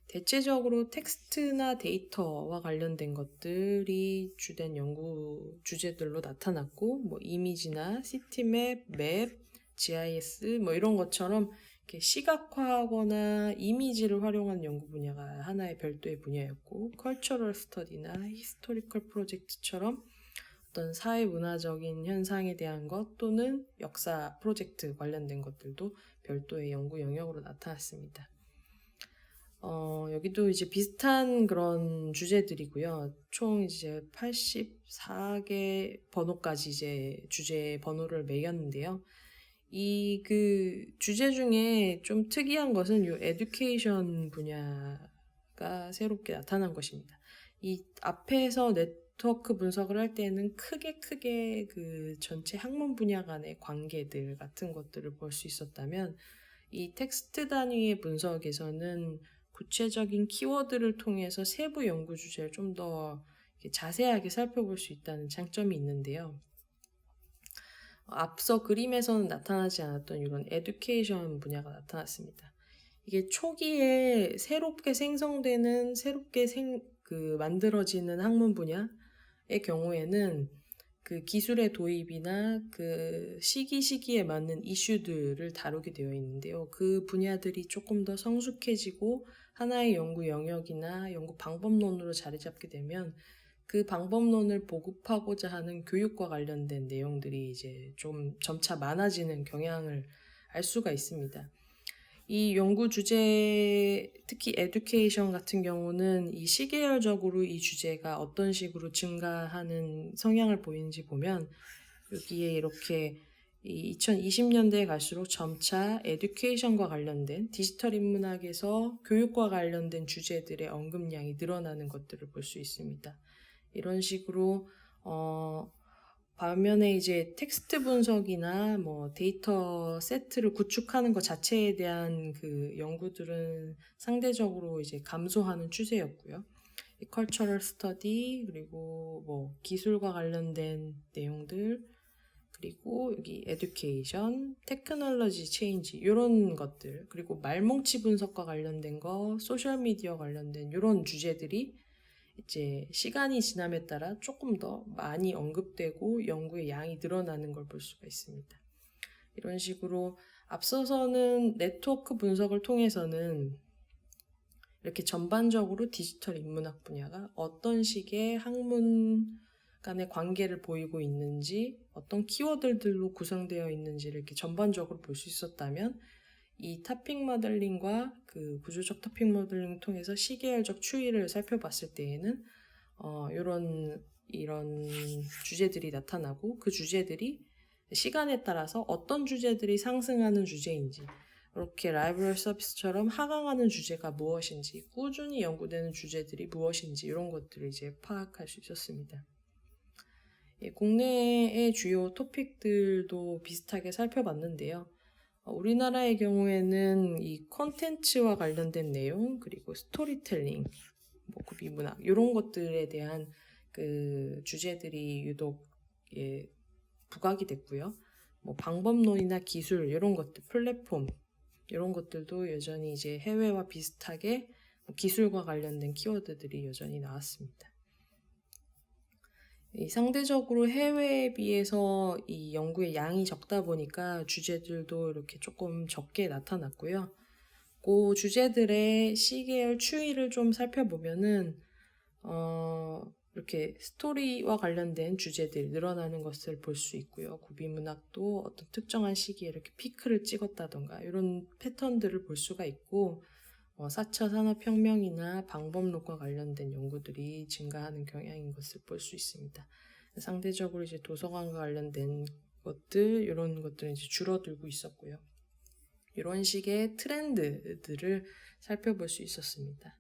대체적으로 텍스트나 데이터와 관련된 것들이 주된 연구 주제들로 나타났고, 뭐 이미지나 시티맵, 맵, GIS 뭐 이런 것처럼 이렇게 시각화하거나 이미지를 활용한 연구 분야가 하나의 별도의 분야였고, 컬처럴 스터디나 히스토리컬 프로젝트처럼 어떤 사회 문화적인 현상에 대한 것 또는 역사 프로젝트 관련된 것들도 별도의 연구 영역으로 나타났습니다. 여기도 이제 비슷한 그런 주제들이고요. 총 이제 84개 번호까지 이제 주제 번호를 매겼는데요. 이 그 주제 중에 좀 특이한 것은 이 에듀케이션 분야가 새롭게 나타난 것입니다. 이 앞에서 네트워크 분석을 할 때는 크게 그 전체 학문 분야 간의 관계들 같은 것들을 볼 수 있었다면 이 텍스트 단위의 분석에서는 구체적인 키워드를 통해서 세부 연구 주제를 좀 더 자세하게 살펴볼 수 있다는 장점이 있는데요. 앞서 그림에서는 나타나지 않았던 이런 에듀케이션 분야가 나타났습니다. 이게 초기에 새롭게 생성되는, 새롭게 만들어지는 학문 분야의 경우에는 그 기술의 도입이나 그 시기에 맞는 이슈들을 다루게 되어 있는데요. 그 분야들이 조금 더 성숙해지고 하나의 연구 영역이나 연구 방법론으로 자리 잡게 되면 그 방법론을 보급하고자 하는 교육과 관련된 내용들이 이제 좀 점차 많아지는 경향을 알 수가 있습니다. 이 연구 주제, 특히 에듀케이션 같은 경우는 이 시계열적으로 이 주제가 어떤 식으로 증가하는 성향을 보이는지 보면 여기에 이렇게 2020년대에 갈수록 점차 에듀케이션과 관련된 디지털 인문학에서 교육과 관련된 주제들의 언급량이 늘어나는 것들을 볼 수 있습니다. 이런 식으로 반면에 이제 텍스트 분석이나 뭐 데이터 세트를 구축하는 것 자체에 대한 그 연구들은 상대적으로 이제 감소하는 추세였고요. 이 컬처럴 스터디 그리고 뭐 기술과 관련된 내용들 그리고 여기 에듀케이션, 테크놀로지 체인지 이런 것들 그리고 말뭉치 분석과 관련된 거, 소셜 미디어 관련된 이런 주제들이 이제 시간이 지남에 따라 조금 더 많이 언급되고 연구의 양이 늘어나는 걸 볼 수가 있습니다. 이런 식으로 앞서서는 네트워크 분석을 통해서는 이렇게 전반적으로 디지털 인문학 분야가 어떤 식의 학문 간의 관계를 보이고 있는지 어떤 키워드들로 구성되어 있는지를 이렇게 전반적으로 볼 수 있었다면 이 타픽 모델링과 그 구조적 타픽 모델링을 통해서 시계열적 추이를 살펴봤을 때에는 이런 주제들이 나타나고 그 주제들이 시간에 따라서 어떤 주제들이 상승하는 주제인지 이렇게 라이브러리 서비스처럼 하강하는 주제가 무엇인지 꾸준히 연구되는 주제들이 무엇인지 이런 것들을 이제 파악할 수 있었습니다. 국내의 주요 토픽들도 비슷하게 살펴봤는데요. 우리나라의 경우에는 이 콘텐츠와 관련된 내용 그리고 스토리텔링, 뭐 구비문학 이런 것들에 대한 그 주제들이 유독 부각이 됐고요. 뭐 방법론이나 기술 이런 것들, 플랫폼 이런 것들도 여전히 이제 해외와 비슷하게 기술과 관련된 키워드들이 여전히 나왔습니다. 상대적으로 해외에 비해서 이 연구의 양이 적다 보니까 주제들도 이렇게 조금 적게 나타났고요. 그 주제들의 시계열 추이를 좀 살펴보면은 이렇게 스토리와 관련된 주제들이 늘어나는 것을 볼 수 있고요. 구비문학도 어떤 특정한 시기에 이렇게 피크를 찍었다던가 이런 패턴들을 볼 수가 있고 4차 산업혁명이나 방법론과 관련된 연구들이 증가하는 경향인 것을 볼 수 있습니다. 상대적으로 이제 도서관과 관련된 것들 이런 것들은 이제 줄어들고 있었고요. 이런 식의 트렌드들을 살펴볼 수 있었습니다.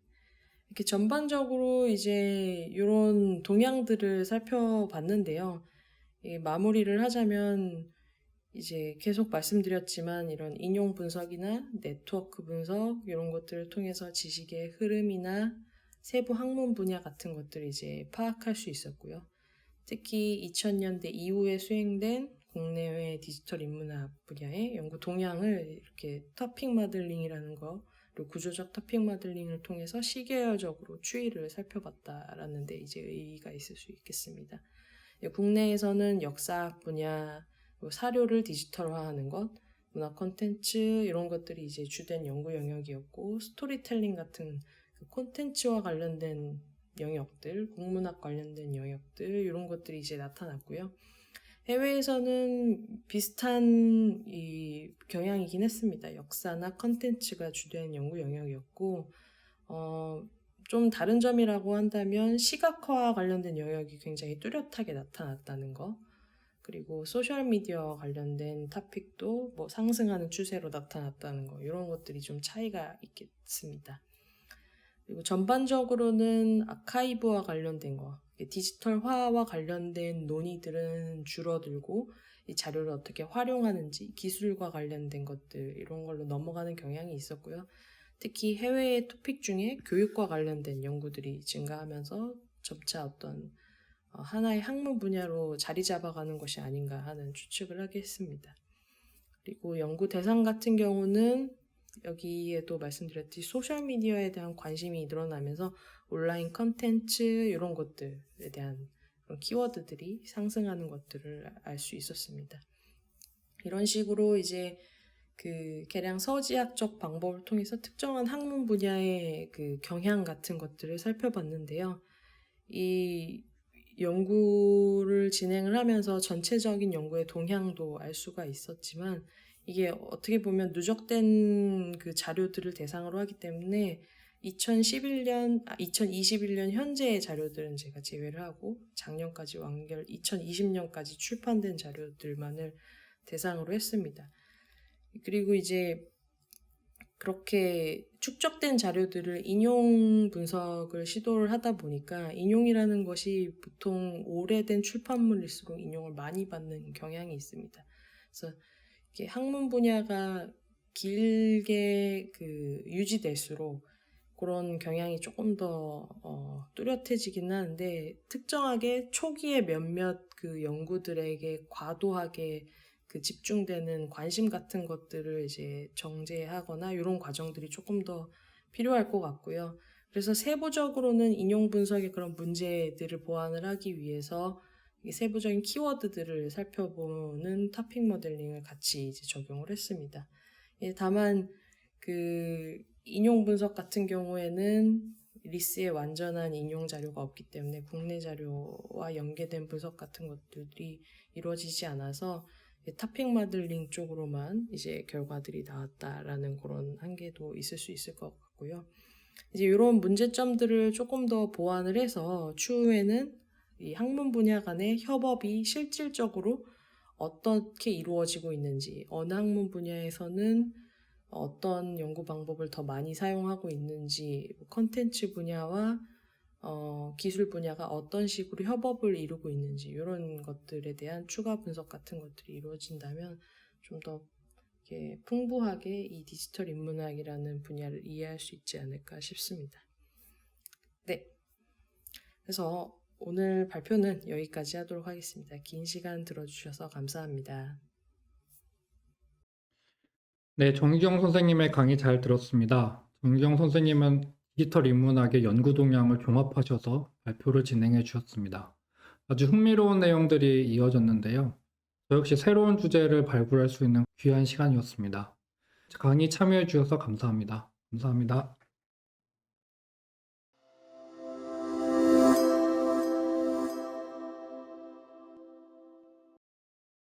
이렇게 전반적으로 이제 이런 동향들을 살펴봤는데요. 마무리를 하자면 이제 계속 말씀드렸지만 이런 인용 분석이나 네트워크 분석 이런 것들을 통해서 지식의 흐름이나 세부 학문 분야 같은 것들을 이제 파악할 수 있었고요. 특히 2000년대 이후에 수행된 국내외 디지털 인문학 분야의 연구 동향을 이렇게 토픽 모델링이라는 거 그리고 구조적 토픽 모델링을 통해서 시계열적으로 추이를 살펴봤다라는 데 이제 의의가 있을 수 있겠습니다. 국내에서는 역사학 분야, 사료를 디지털화하는 것, 문화 콘텐츠 이런 것들이 이제 주된 연구 영역이었고 스토리텔링 같은 그 콘텐츠와 관련된 영역들, 국문학 관련된 영역들 이런 것들이 이제 나타났고요. 해외에서는 비슷한 이 경향이긴 했습니다. 역사나 컨텐츠가 주된 연구 영역이었고 좀 다른 점이라고 한다면 시각화와 관련된 영역이 굉장히 뚜렷하게 나타났다는 거 그리고 소셜미디어와 관련된 토픽도 뭐 상승하는 추세로 나타났다는 거 이런 것들이 좀 차이가 있겠습니다. 그리고 전반적으로는 아카이브와 관련된 거 디지털화와 관련된 논의들은 줄어들고 이 자료를 어떻게 활용하는지 기술과 관련된 것들 이런 걸로 넘어가는 경향이 있었고요. 특히 해외의 토픽 중에 교육과 관련된 연구들이 증가하면서 점차 어떤 하나의 학문 분야로 자리 잡아가는 것이 아닌가 하는 추측을 하게 했습니다. 그리고 연구 대상 같은 경우는 여기에도 말씀드렸듯이 소셜미디어에 대한 관심이 늘어나면서 온라인 컨텐츠 이런 것들에 대한 그런 키워드들이 상승하는 것들을 알 수 있었습니다. 이런 식으로 이제 그 개량 서지학적 방법을 통해서 특정한 학문 분야의 그 경향 같은 것들을 살펴봤는데요. 이 연구를 진행을 하면서 전체적인 연구의 동향도 알 수가 있었지만 이게 어떻게 보면 누적된 그 자료들을 대상으로 하기 때문에 2021년 현재의 자료들은 제가 제외를 하고 작년까지 완결 2020년까지 출판된 자료들만을 대상으로 했습니다. 그리고 이제 그렇게 축적된 자료들을 인용 분석을 시도를 하다 보니까 인용이라는 것이 보통 오래된 출판물일수록 인용을 많이 받는 경향이 있습니다. 그래서 이렇게 학문 분야가 길게 그 유지될수록 그런 경향이 조금 더 뚜렷해지긴 하는데 특정하게 초기에 몇몇 그 연구들에게 과도하게 그 집중되는 관심 같은 것들을 이제 정제하거나 이런 과정들이 조금 더 필요할 것 같고요. 그래서 세부적으로는 인용 분석의 그런 문제들을 보완을 하기 위해서 세부적인 키워드들을 살펴보는 토픽 모델링을 같이 이제 적용을 했습니다. 다만 그 인용 분석 같은 경우에는 리스의 완전한 인용 자료가 없기 때문에 국내 자료와 연계된 분석 같은 것들이 이루어지지 않아서 토픽 모델링 쪽으로만 이제 결과들이 나왔다라는 그런 한계도 있을 수 있을 것 같고요. 이제 이런 문제점들을 조금 더 보완을 해서 추후에는 이 학문 분야 간의 협업이 실질적으로 어떻게 이루어지고 있는지, 어느 학문 분야에서는 어떤 연구 방법을 더 많이 사용하고 있는지, 컨텐츠 분야와 기술 분야가 어떤 식으로 협업을 이루고 있는지 이런 것들에 대한 추가 분석 같은 것들이 이루어진다면 좀 더 풍부하게 이 디지털 인문학이라는 분야를 이해할 수 있지 않을까 싶습니다. 네, 그래서 오늘 발표는 여기까지 하도록 하겠습니다. 긴 시간 들어주셔서 감사합니다. 네, 정유경 선생님의 강의 잘 들었습니다. 정유경 선생님은 디지털 인문학의 연구 동향을 종합하셔서 발표를 진행해 주셨습니다. 아주 흥미로운 내용들이 이어졌는데요. 저 역시 새로운 주제를 발굴할 수 있는 귀한 시간이었습니다. 강의 참여해 주셔서 감사합니다. 감사합니다.